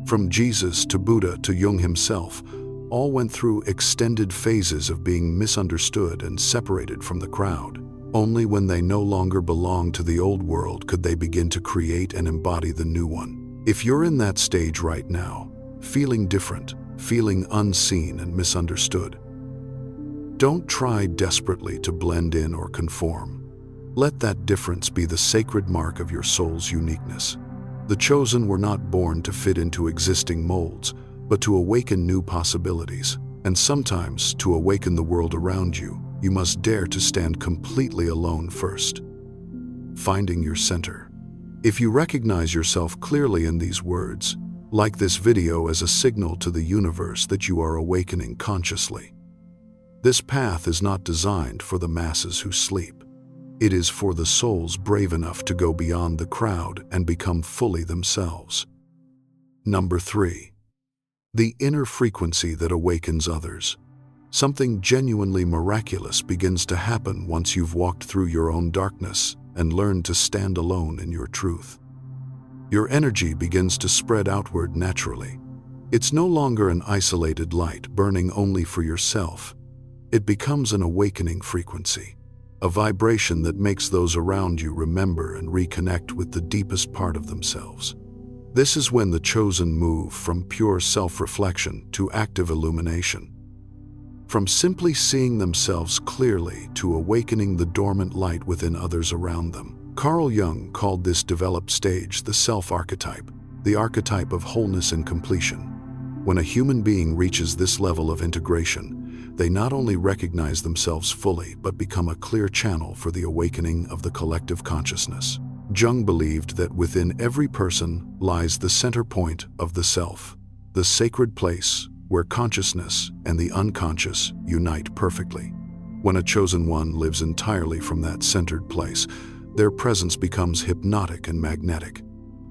from Jesus to Buddha to Jung himself, all went through extended phases of being misunderstood and separated from the crowd. Only when they no longer belong to the old world could they begin to create and embody the new one. If you're in that stage right now, feeling different, feeling unseen and misunderstood, don't try desperately to blend in or conform. Let that difference be the sacred mark of your soul's uniqueness. The chosen were not born to fit into existing molds, but to awaken new possibilities. And sometimes, to awaken the world around you, you must dare to stand completely alone first. Finding your center. If you recognize yourself clearly in these words, like this video as a signal to the universe that you are awakening consciously. This path is not designed for the masses who sleep. It is for the souls brave enough to go beyond the crowd and become fully themselves. Number 3. The inner frequency that awakens others. Something genuinely miraculous begins to happen once you've walked through your own darkness and learned to stand alone in your truth. Your energy begins to spread outward naturally. It's no longer an isolated light burning only for yourself. It becomes an awakening frequency, a vibration that makes those around you remember and reconnect with the deepest part of themselves. This is when the chosen move from pure self-reflection to active illumination. From simply seeing themselves clearly to awakening the dormant light within others around them. Carl Jung called this developed stage the self-archetype, the archetype of wholeness and completion. When a human being reaches this level of integration, they not only recognize themselves fully but become a clear channel for the awakening of the collective consciousness. Jung believed that within every person lies the center point of the self, the sacred place where consciousness and the unconscious unite perfectly. When a chosen one lives entirely from that centered place, their presence becomes hypnotic and magnetic,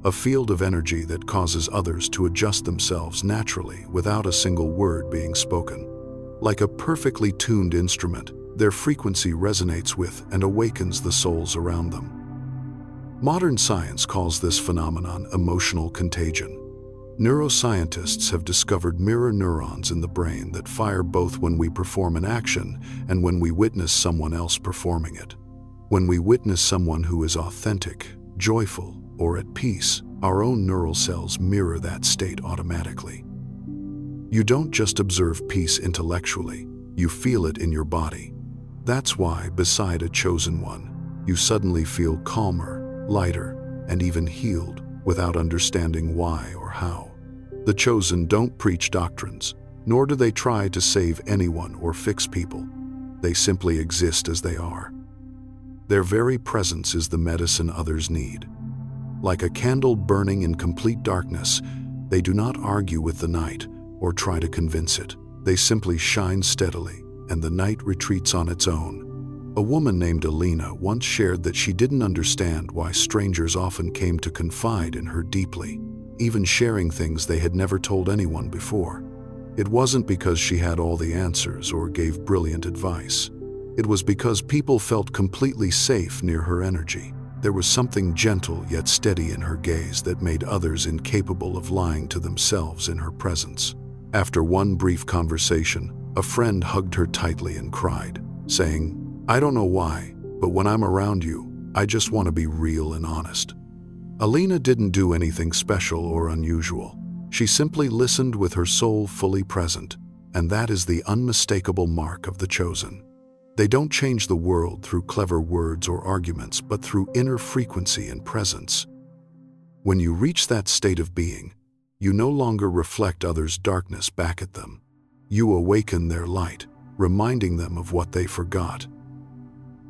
a field of energy that causes others to adjust themselves naturally without a single word being spoken. Like a perfectly tuned instrument, their frequency resonates with and awakens the souls around them. Modern science calls this phenomenon emotional contagion. Neuroscientists have discovered mirror neurons in the brain that fire both when we perform an action and when we witness someone else performing it. When we witness someone who is authentic, joyful, or at peace, our own neural cells mirror that state automatically. You don't just observe peace intellectually, you feel it in your body. That's why, beside a chosen one, you suddenly feel calmer, lighter, and even healed without understanding why or how. The chosen don't preach doctrines, nor do they try to save anyone or fix people. They simply exist as they are. Their very presence is the medicine others need. Like a candle burning in complete darkness, they do not argue with the night or try to convince it. They simply shine steadily, and the night retreats on its own. A woman named Alina once shared that she didn't understand why strangers often came to confide in her deeply, even sharing things they had never told anyone before. It wasn't because she had all the answers or gave brilliant advice. It was because people felt completely safe near her energy. There was something gentle yet steady in her gaze that made others incapable of lying to themselves in her presence. After one brief conversation, a friend hugged her tightly and cried, saying, "I don't know why, but when I'm around you, I just want to be real and honest." Alina didn't do anything special or unusual. She simply listened with her soul fully present, and that is the unmistakable mark of the chosen. They don't change the world through clever words or arguments, but through inner frequency and presence. When you reach that state of being, you no longer reflect others' darkness back at them. You awaken their light, reminding them of what they forgot.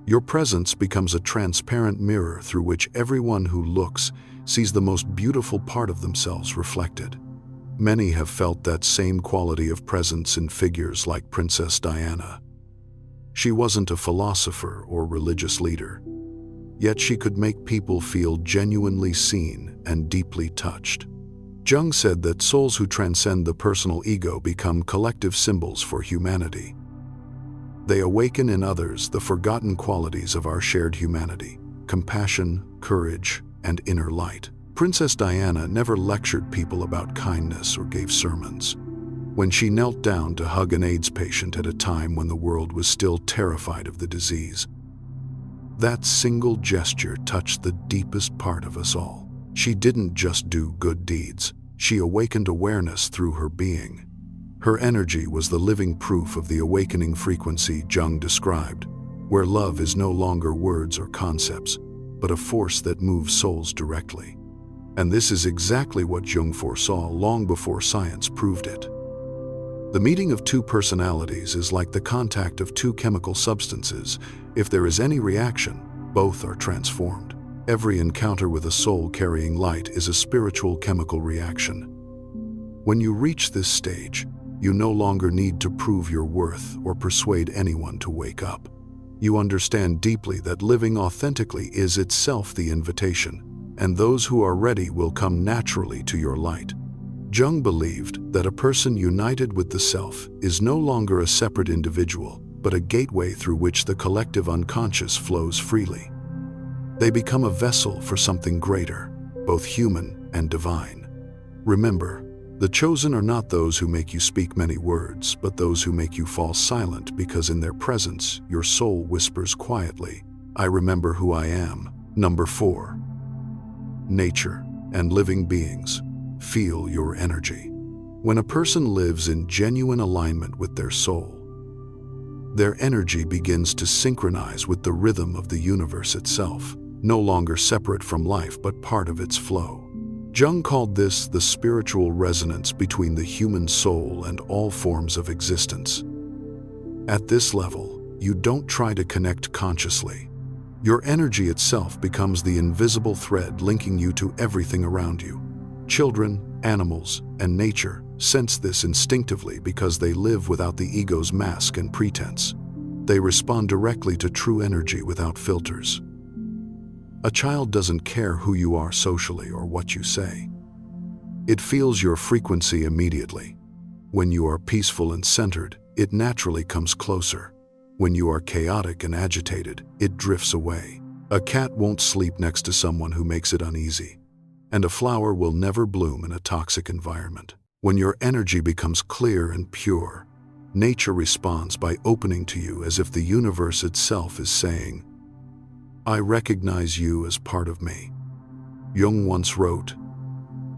Your presence becomes a transparent mirror through which everyone who looks sees the most beautiful part of themselves reflected. Many have felt that same quality of presence in figures like Princess Diana. She wasn't a philosopher or religious leader, yet she could make people feel genuinely seen and deeply touched. Jung said that souls who transcend the personal ego become collective symbols for humanity. They awaken in others the forgotten qualities of our shared humanity: compassion, courage, and inner light. Princess Diana never lectured people about kindness or gave sermons. When she knelt down to hug an AIDS patient at a time when the world was still terrified of the disease, that single gesture touched the deepest part of us all. She didn't just do good deeds, she awakened awareness through her being. Her energy was the living proof of the awakening frequency Jung described, where love is no longer words or concepts, but a force that moves souls directly. And this is exactly what Jung foresaw long before science proved it. The meeting of two personalities is like the contact of two chemical substances. If there is any reaction, both are transformed. Every encounter with a soul carrying light is a spiritual chemical reaction. When you reach this stage, you no longer need to prove your worth or persuade anyone to wake up. You understand deeply that living authentically is itself the invitation, and those who are ready will come naturally to your light. Jung believed that a person united with the self is no longer a separate individual, but a gateway through which the collective unconscious flows freely. They become a vessel for something greater, both human and divine. Remember, the chosen are not those who make you speak many words, but those who make you fall silent, because in their presence, your soul whispers quietly, "I remember who I am." Number 4. Nature and living beings feel your energy. When a person lives in genuine alignment with their soul, their energy begins to synchronize with the rhythm of the universe itself, no longer separate from life but part of its flow. Jung called this the spiritual resonance between the human soul and all forms of existence. At this level, you don't try to connect consciously. Your energy itself becomes the invisible thread linking you to everything around you. Children, animals, and nature sense this instinctively because they live without the ego's mask and pretense. They respond directly to true energy without filters. A child doesn't care who you are socially or what you say. It feels your frequency immediately. When you are peaceful and centered, it naturally comes closer. When you are chaotic and agitated, it drifts away. A cat won't sleep next to someone who makes it uneasy, and a flower will never bloom in a toxic environment. When your energy becomes clear and pure, nature responds by opening to you as if the universe itself is saying, "I recognize you as part of me." Jung once wrote,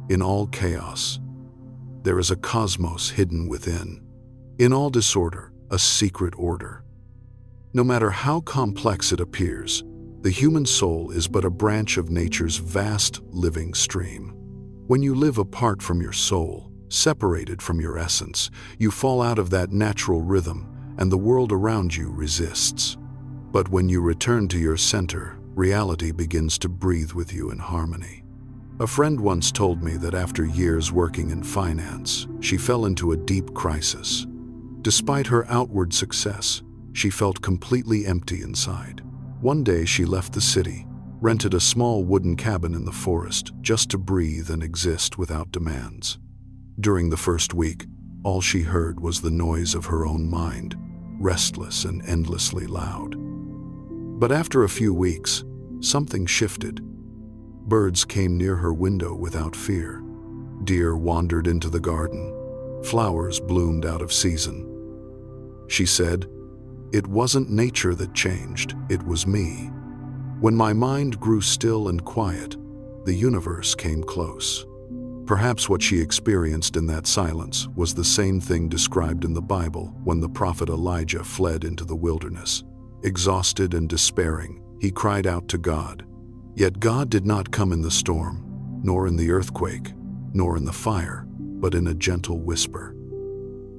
"In all chaos, there is a cosmos hidden within. In all disorder, a secret order." No matter how complex it appears, the human soul is but a branch of nature's vast living stream. When you live apart from your soul, separated from your essence, you fall out of that natural rhythm, and the world around you resists. But when you return to your center, reality begins to breathe with you in harmony. A friend once told me that after years working in finance, she fell into a deep crisis. Despite her outward success, she felt completely empty inside. One day she left the city, rented a small wooden cabin in the forest just to breathe and exist without demands. During the first week, All she heard was the noise of her own mind, restless and endlessly loud. But after a few weeks, something shifted. Birds came near her window without fear. Deer wandered into the garden. Flowers bloomed out of season. She said, "It wasn't nature that changed, it was me." When my mind grew still and quiet, the universe came close. Perhaps what she experienced in that silence was the same thing described in the Bible when the prophet Elijah fled into the wilderness. Exhausted and despairing, he cried out to God. Yet God did not come in the storm, nor in the earthquake, nor in the fire, but in a gentle whisper.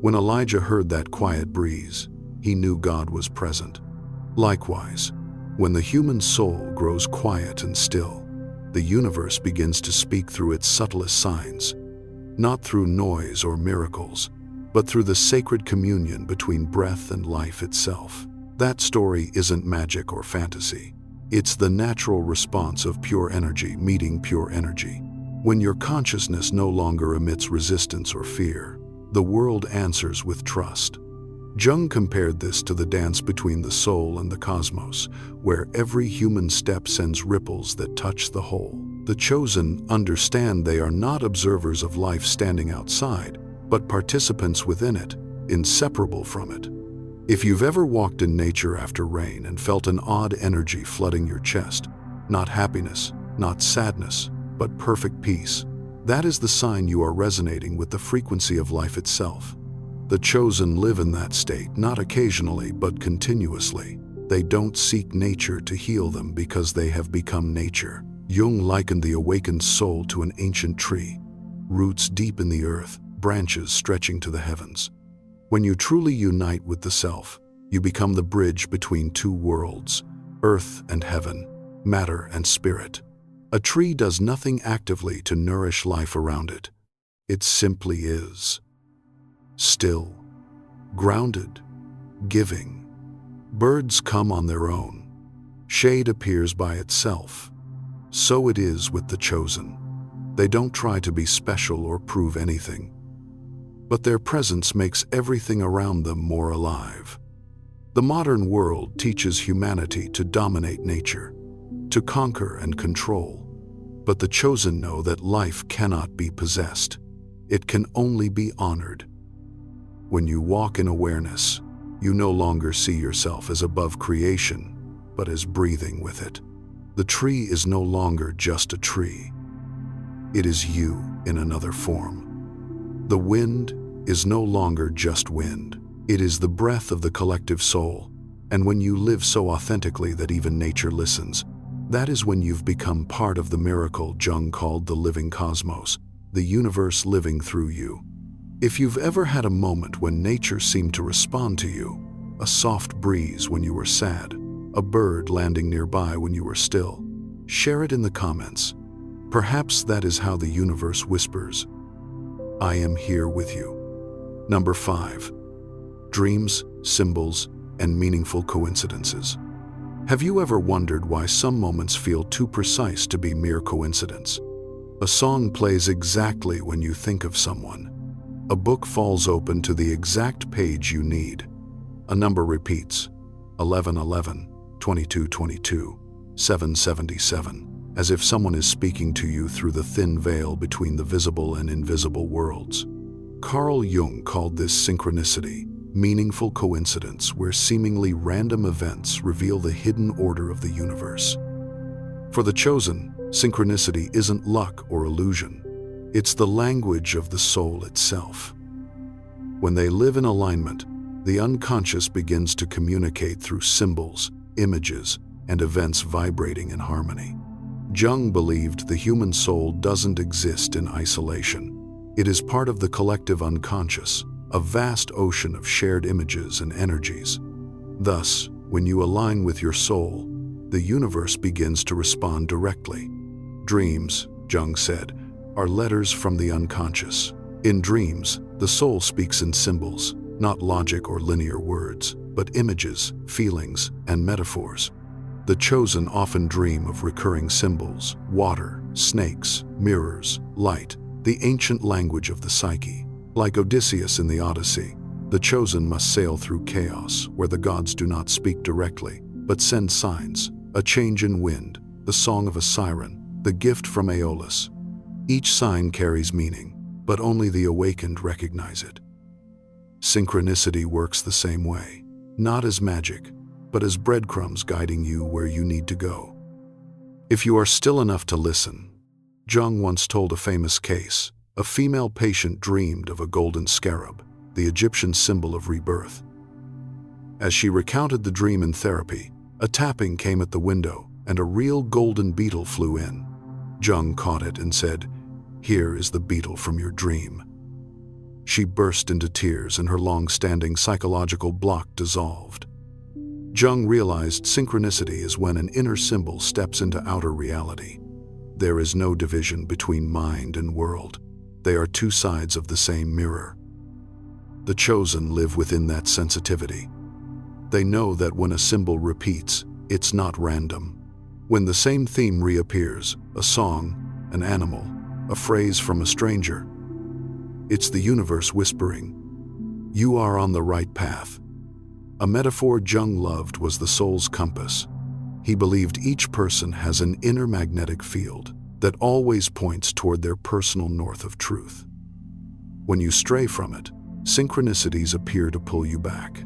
When Elijah heard that quiet breeze, he knew God was present. Likewise, when the human soul grows quiet and still, the universe begins to speak through its subtlest signs, not through noise or miracles, but through the sacred communion between breath and life itself. That story isn't magic or fantasy. It's the natural response of pure energy meeting pure energy. When your consciousness no longer emits resistance or fear, the world answers with trust. Jung compared this to the dance between the soul and the cosmos, where every human step sends ripples that touch the whole. The chosen understand they are not observers of life standing outside, but participants within it, inseparable from it. If you've ever walked in nature after rain and felt an odd energy flooding your chest, not happiness, not sadness, but perfect peace, that is the sign you are resonating with the frequency of life itself. The chosen live in that state, not occasionally, but continuously. They don't seek nature to heal them because they have become nature. Jung likened the awakened soul to an ancient tree, roots deep in the earth, branches stretching to the heavens. When you truly unite with the self, you become the bridge between two worlds, earth and heaven, matter and spirit. A tree does nothing actively to nourish life around it. It simply is. Still, grounded, giving. Birds come on their own. Shade appears by itself. So it is with the chosen. They don't try to be special or prove anything, but their presence makes everything around them more alive. The modern world teaches humanity to dominate nature, to conquer and control, but the chosen know that life cannot be possessed. It can only be honored. When you walk in awareness, you no longer see yourself as above creation, but as breathing with it. The tree is no longer just a tree. It is you in another form. The wind is no longer just wind. It is the breath of the collective soul, and when you live so authentically that even nature listens, that is when you've become part of the miracle Jung called the living cosmos, the universe living through you. If you've ever had a moment when nature seemed to respond to you, a soft breeze when you were sad, a bird landing nearby when you were still, share it in the comments. Perhaps that is how the universe whispers, "I am here with you." Number 5. Dreams, symbols, and meaningful coincidences. Have you ever wondered why some moments feel too precise to be mere coincidence? A song plays exactly when you think of someone. A book falls open to the exact page you need. A number repeats, 1111, 2222, 777, as if someone is speaking to you through the thin veil between the visible and invisible worlds. Carl Jung called this synchronicity, meaningful coincidence where seemingly random events reveal the hidden order of the universe. For the chosen, synchronicity isn't luck or illusion. It's the language of the soul itself. When they live in alignment, the unconscious begins to communicate through symbols, images, and events vibrating in harmony. Jung believed the human soul doesn't exist in isolation. It is part of the collective unconscious, a vast ocean of shared images and energies. Thus, when you align with your soul, the universe begins to respond directly. Dreams, Jung said, are letters from the unconscious. In dreams, the soul speaks in symbols, not logic or linear words, but images, feelings, and metaphors. The chosen often dream of recurring symbols, water, snakes, mirrors, light, the ancient language of the psyche. Like Odysseus in the Odyssey, the chosen must sail through chaos where the gods do not speak directly, but send signs, a change in wind, the song of a siren, the gift from Aeolus. Each sign carries meaning, but only the awakened recognize it. Synchronicity works the same way, not as magic, but as breadcrumbs guiding you where you need to go. If you are still enough to listen, Jung once told a famous case. A female patient dreamed of a golden scarab, the Egyptian symbol of rebirth. As she recounted the dream in therapy, a tapping came at the window and a real golden beetle flew in. Jung caught it and said, "Here is the beetle from your dream." She burst into tears and her long-standing psychological block dissolved. Jung realized synchronicity is when an inner symbol steps into outer reality. There is no division between mind and world. They are two sides of the same mirror. The chosen live within that sensitivity. They know that when a symbol repeats, it's not random. When the same theme reappears, a song, an animal, a phrase from a stranger, it's the universe whispering, "You are on the right path." A metaphor Jung loved was the soul's compass. He believed each person has an inner magnetic field that always points toward their personal north of truth. When you stray from it, synchronicities appear to pull you back,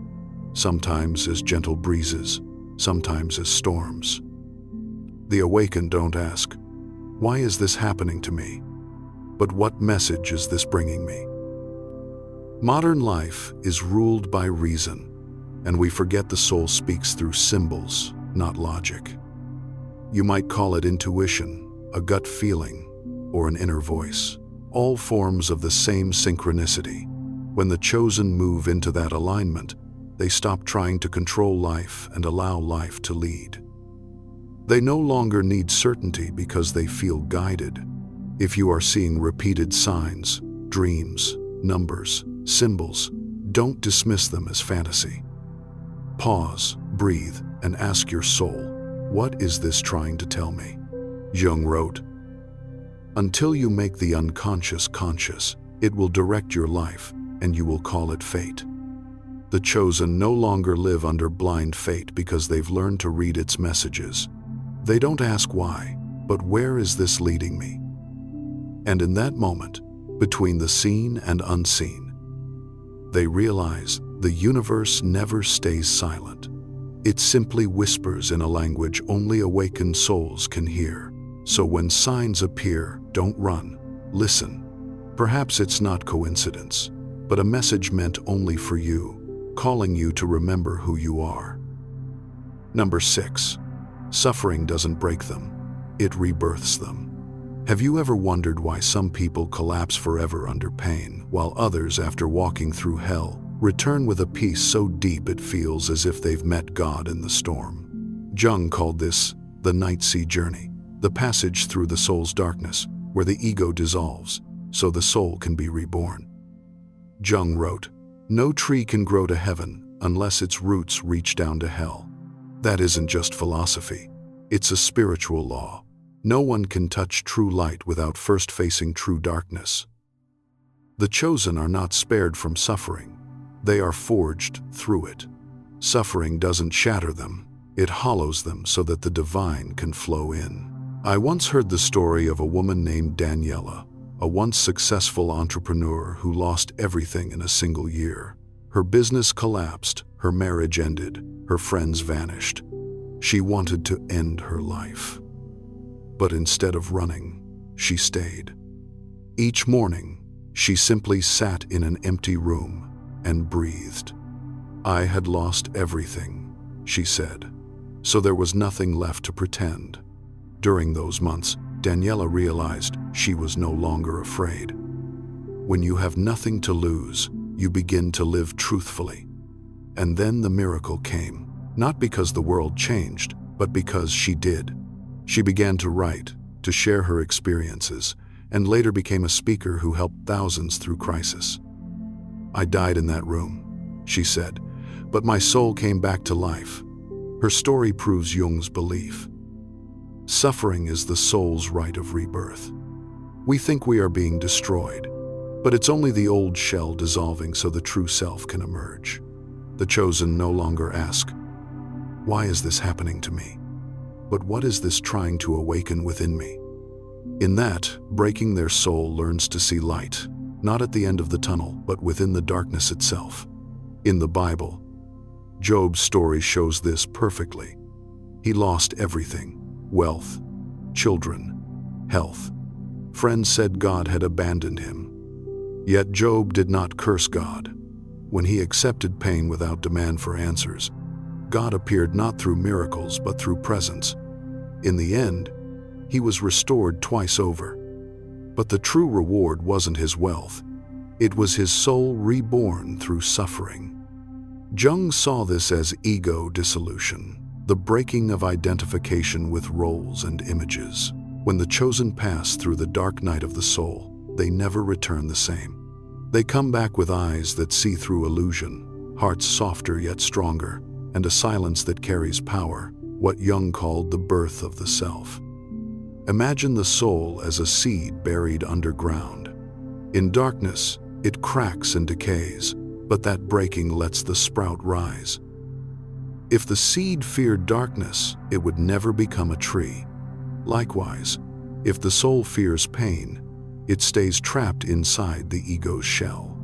sometimes as gentle breezes, sometimes as storms. The awakened don't ask, "Why is this happening to me?" but "What message is this bringing me?" Modern life is ruled by reason, and we forget the soul speaks through symbols, not logic. You might call it intuition, a gut feeling, or an inner voice, all forms of the same synchronicity. When the chosen move into that alignment, they stop trying to control life and allow life to lead. They no longer need certainty because they feel guided. If you are seeing repeated signs, dreams, numbers, symbols, don't dismiss them as fantasy. Pause, breathe, and ask your soul, "What is this trying to tell me?" Jung wrote, "Until you make the unconscious conscious, it will direct your life, and you will call it fate." The chosen no longer live under blind fate because they've learned to read its messages. They don't ask why, but where is this leading me? And in that moment, between the seen and unseen, they realize the universe never stays silent. It simply whispers in a language only awakened souls can hear. So when signs appear, don't run, listen. Perhaps it's not coincidence, but a message meant only for you, calling you to remember who you are. Number 6. Suffering doesn't break them, it rebirths them. Have you ever wondered why some people collapse forever under pain, while others, after walking through hell, return with a peace so deep it feels as if they've met God in the storm? Jung called this the night sea journey, the passage through the soul's darkness, where the ego dissolves, so the soul can be reborn. Jung wrote, "No tree can grow to heaven unless its roots reach down to hell." That isn't just philosophy, it's a spiritual law. No one can touch true light without first facing true darkness. The chosen are not spared from suffering, they are forged through it. Suffering doesn't shatter them, it hollows them so that the divine can flow in. I once heard the story of a woman named Daniela, a once successful entrepreneur who lost everything in a single year. Her business collapsed, her marriage ended, her friends vanished. She wanted to end her life. But instead of running, she stayed. Each morning, she simply sat in an empty room and breathed. "I had lost everything," she said, "so there was nothing left to pretend." During those months, Daniela realized she was no longer afraid. When you have nothing to lose, you begin to live truthfully. And then the miracle came, not because the world changed, but because she did. She began to write, to share her experiences, and later became a speaker who helped thousands through crisis. "I died in that room," she said, "but my soul came back to life." Her story proves Jung's belief. Suffering is the soul's rite of rebirth. We think we are being destroyed, But it's only the old shell dissolving so the true self can emerge. The chosen no longer ask, "Why is this happening to me?" but "What is this trying to awaken within me?" In that, breaking, their soul learns to see light, not at the end of the tunnel, but within the darkness itself. In the Bible, Job's story shows this perfectly. He lost everything: wealth, children, health. Friends said God had abandoned him. Yet Job did not curse God. When he accepted pain without demand for answers, God appeared not through miracles but through presence. In the end, he was restored twice over. But the true reward wasn't his wealth. It was his soul reborn through suffering. Jung saw this as ego dissolution, the breaking of identification with roles and images. When the chosen pass through the dark night of the soul, they never return the same. They come back with eyes that see through illusion, hearts softer yet stronger, and a silence that carries power, what Jung called the birth of the self. Imagine the soul as a seed buried underground. In darkness, it cracks and decays, but that breaking lets the sprout rise. If the seed feared darkness, it would never become a tree. Likewise, if the soul fears pain, it stays trapped inside the ego's shell.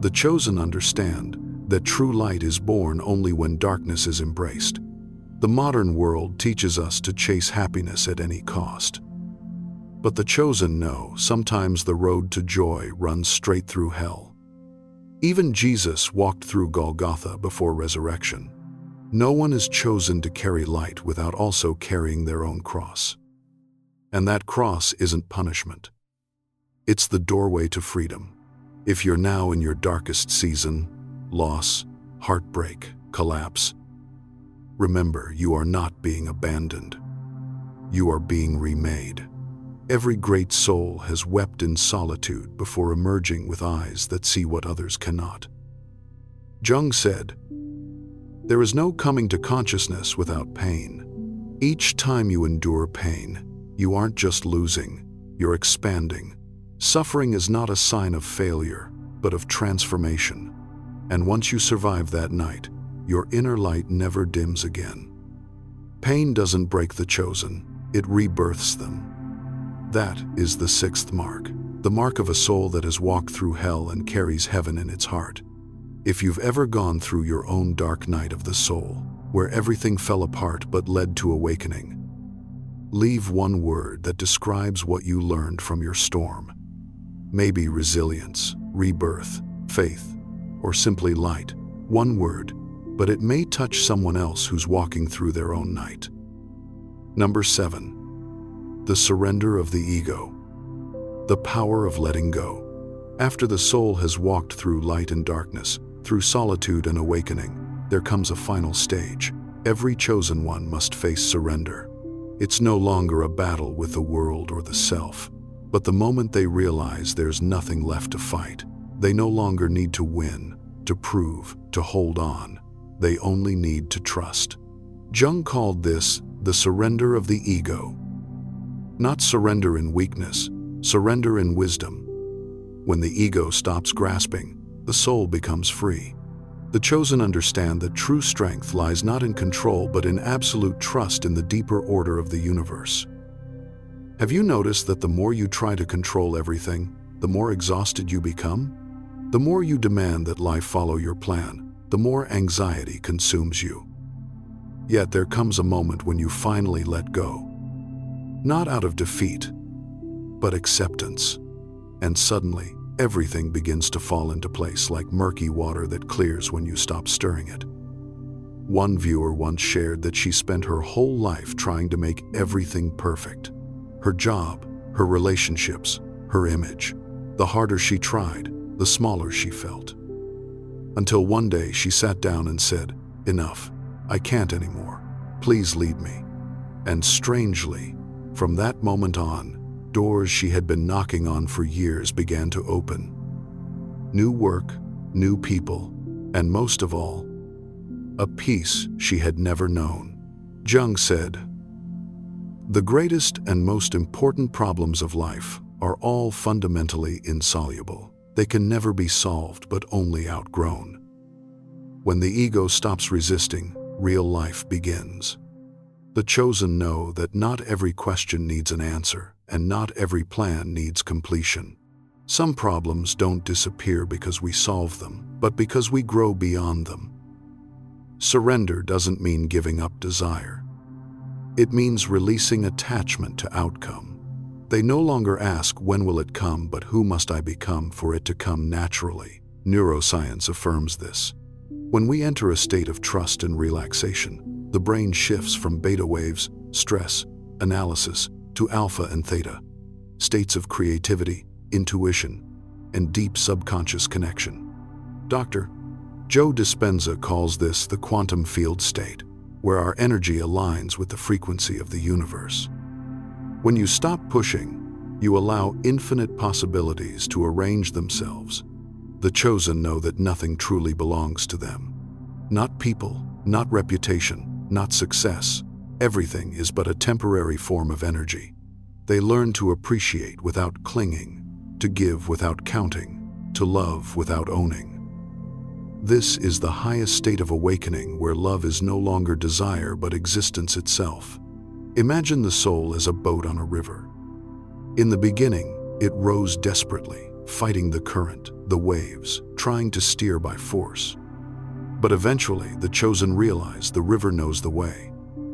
The chosen understand that true light is born only when darkness is embraced. The modern world teaches us to chase happiness at any cost. But the chosen know sometimes the road to joy runs straight through hell. Even Jesus walked through Golgotha before resurrection. No one is chosen to carry light without also carrying their own cross. And that cross isn't punishment. It's the doorway to freedom. If you're now in your darkest season, loss, heartbreak, collapse, remember, you are not being abandoned. You are being remade. Every great soul has wept in solitude before emerging with eyes that see what others cannot. Jung said, "There is no coming to consciousness without pain. Each time you endure pain, you aren't just losing, you're expanding. Suffering is not a sign of failure, but of transformation. And once you survive that night, your inner light never dims again." Pain doesn't break the chosen, it rebirths them. That is the sixth mark, the mark of a soul that has walked through hell and carries heaven in its heart. If you've ever gone through your own dark night of the soul, where everything fell apart but led to awakening, leave one word that describes what you learned from your storm. Maybe resilience, rebirth, faith, or simply light. One word, but it may touch someone else who's walking through their own night. Number 7. The surrender of the ego. The power of letting go. After the soul has walked through light and darkness, through solitude and awakening, there comes a final stage. Every chosen one must face surrender. It's no longer a battle with the world or the self, but the moment they realize there's nothing left to fight, they no longer need to win, to prove, to hold on. They only need to trust. Jung called this the surrender of the ego. Not surrender in weakness, surrender in wisdom. When the ego stops grasping, the soul becomes free. The chosen understand that true strength lies not in control but in absolute trust in the deeper order of the universe. Have you noticed that the more you try to control everything, the more exhausted you become? The more you demand that life follow your plan, the more anxiety consumes you. Yet there comes a moment when you finally let go. Not out of defeat, but acceptance. And suddenly, everything begins to fall into place like murky water that clears when you stop stirring it. One viewer once shared that she spent her whole life trying to make everything perfect. Her job, her relationships, her image. The harder she tried, the smaller she felt. Until one day she sat down and said, "Enough, I can't anymore. Please lead me." And strangely, from that moment on, doors she had been knocking on for years began to open. New work, new people, and most of all, a peace she had never known. Jung said, The greatest and most important problems of life are all fundamentally insoluble. They can never be solved, but only outgrown. When the ego stops resisting, real life begins. The chosen know that not every question needs an answer, and not every plan needs completion. Some problems don't disappear because we solve them, but because we grow beyond them. Surrender doesn't mean giving up desire. It means releasing attachment to outcome. They no longer ask, when will it come, but who must I become for it to come naturally? Neuroscience affirms this. When we enter a state of trust and relaxation, the brain shifts from beta waves, stress, analysis, to alpha and theta, states of creativity, intuition, and deep subconscious connection. Dr. Joe Dispenza calls this the quantum field state, where our energy aligns with the frequency of the universe. When you stop pushing, you allow infinite possibilities to arrange themselves. The chosen know that nothing truly belongs to them. Not people, not reputation, not success. Everything is but a temporary form of energy. They learn to appreciate without clinging, to give without counting, to love without owning. This is the highest state of awakening, where love is no longer desire but existence itself. Imagine the soul as a boat on a river. In the beginning, it rows desperately, fighting the current, the waves, trying to steer by force. But eventually, the chosen realize the river knows the way.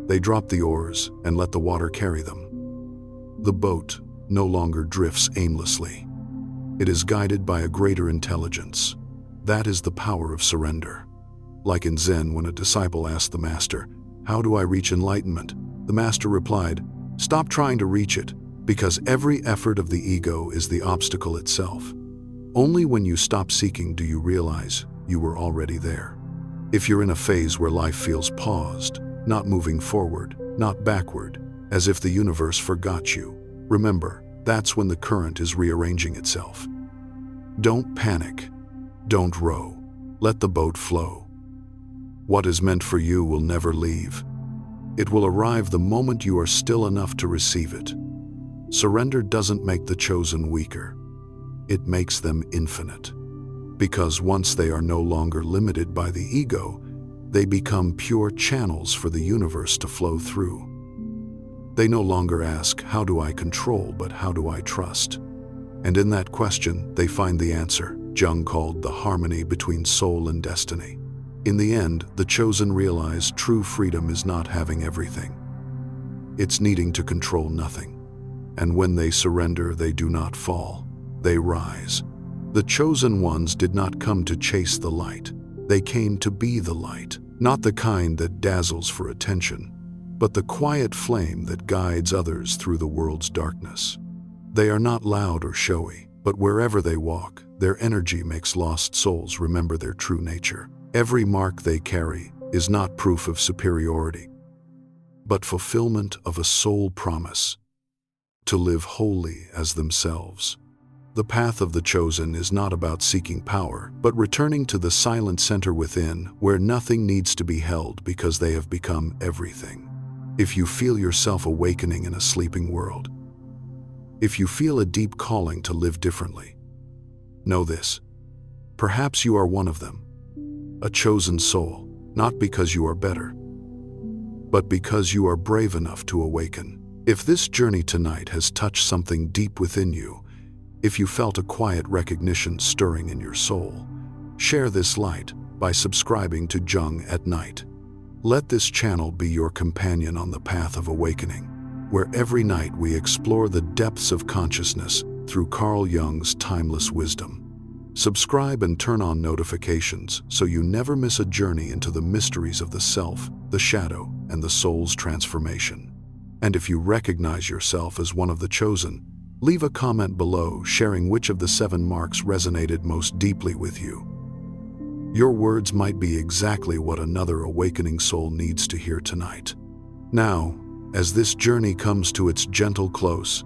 They drop the oars and let the water carry them. The boat no longer drifts aimlessly. It is guided by a greater intelligence. That is the power of surrender. Like in Zen, when a disciple asked the master, "How do I reach enlightenment?" The master replied, "Stop trying to reach it, because every effort of the ego is the obstacle itself. Only when you stop seeking do you realize you were already there." If you're in a phase where life feels paused, not moving forward, not backward, as if the universe forgot you, remember, that's when the current is rearranging itself. Don't panic. Don't row. Let the boat flow. What is meant for you will never leave. It will arrive the moment you are still enough to receive it. Surrender doesn't make the chosen weaker. It makes them infinite. Because once they are no longer limited by the ego, they become pure channels for the universe to flow through. They no longer ask, "How do I control?" but "How do I trust?" And in that question, they find the answer, Jung called the harmony between soul and destiny. In the end, the chosen realize true freedom is not having everything. It's needing to control nothing. And when they surrender, they do not fall. They rise. The chosen ones did not come to chase the light. They came to be the light, not the kind that dazzles for attention, but the quiet flame that guides others through the world's darkness. They are not loud or showy, but wherever they walk, their energy makes lost souls remember their true nature. Every mark they carry is not proof of superiority, but fulfillment of a soul promise to live wholly as themselves. The path of the chosen is not about seeking power, but returning to the silent center within, where nothing needs to be held because they have become everything. If you feel yourself awakening in a sleeping world, if you feel a deep calling to live differently, know this: perhaps you are one of them, a chosen soul, not because you are better, but because you are brave enough to awaken. If this journey tonight has touched something deep within you, if you felt a quiet recognition stirring in your soul, share this light by subscribing to Jung at Night. Let this channel be your companion on the path of awakening, where every night we explore the depths of consciousness through Carl Jung's timeless wisdom. Subscribe and turn on notifications so you never miss a journey into the mysteries of the self, the shadow, and the soul's transformation. And if you recognize yourself as one of the chosen, leave a comment below sharing which of the 7 marks resonated most deeply with you. Your words might be exactly what another awakening soul needs to hear tonight. Now, as this journey comes to its gentle close,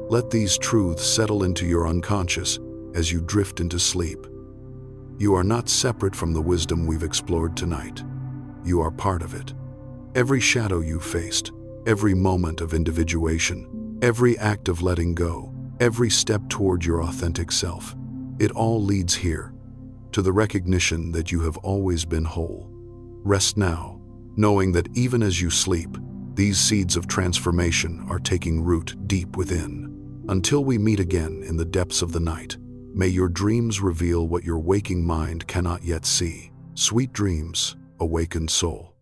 let these truths settle into your unconscious as you drift into sleep. You are not separate from the wisdom we've explored tonight. You are part of it. Every shadow you faced, every moment of individuation, every act of letting go, every step toward your authentic self. It all leads here, to the recognition that you have always been whole. Rest now, knowing that even as you sleep, these seeds of transformation are taking root deep within. Until we meet again in the depths of the night, may your dreams reveal what your waking mind cannot yet see. Sweet dreams, awakened soul.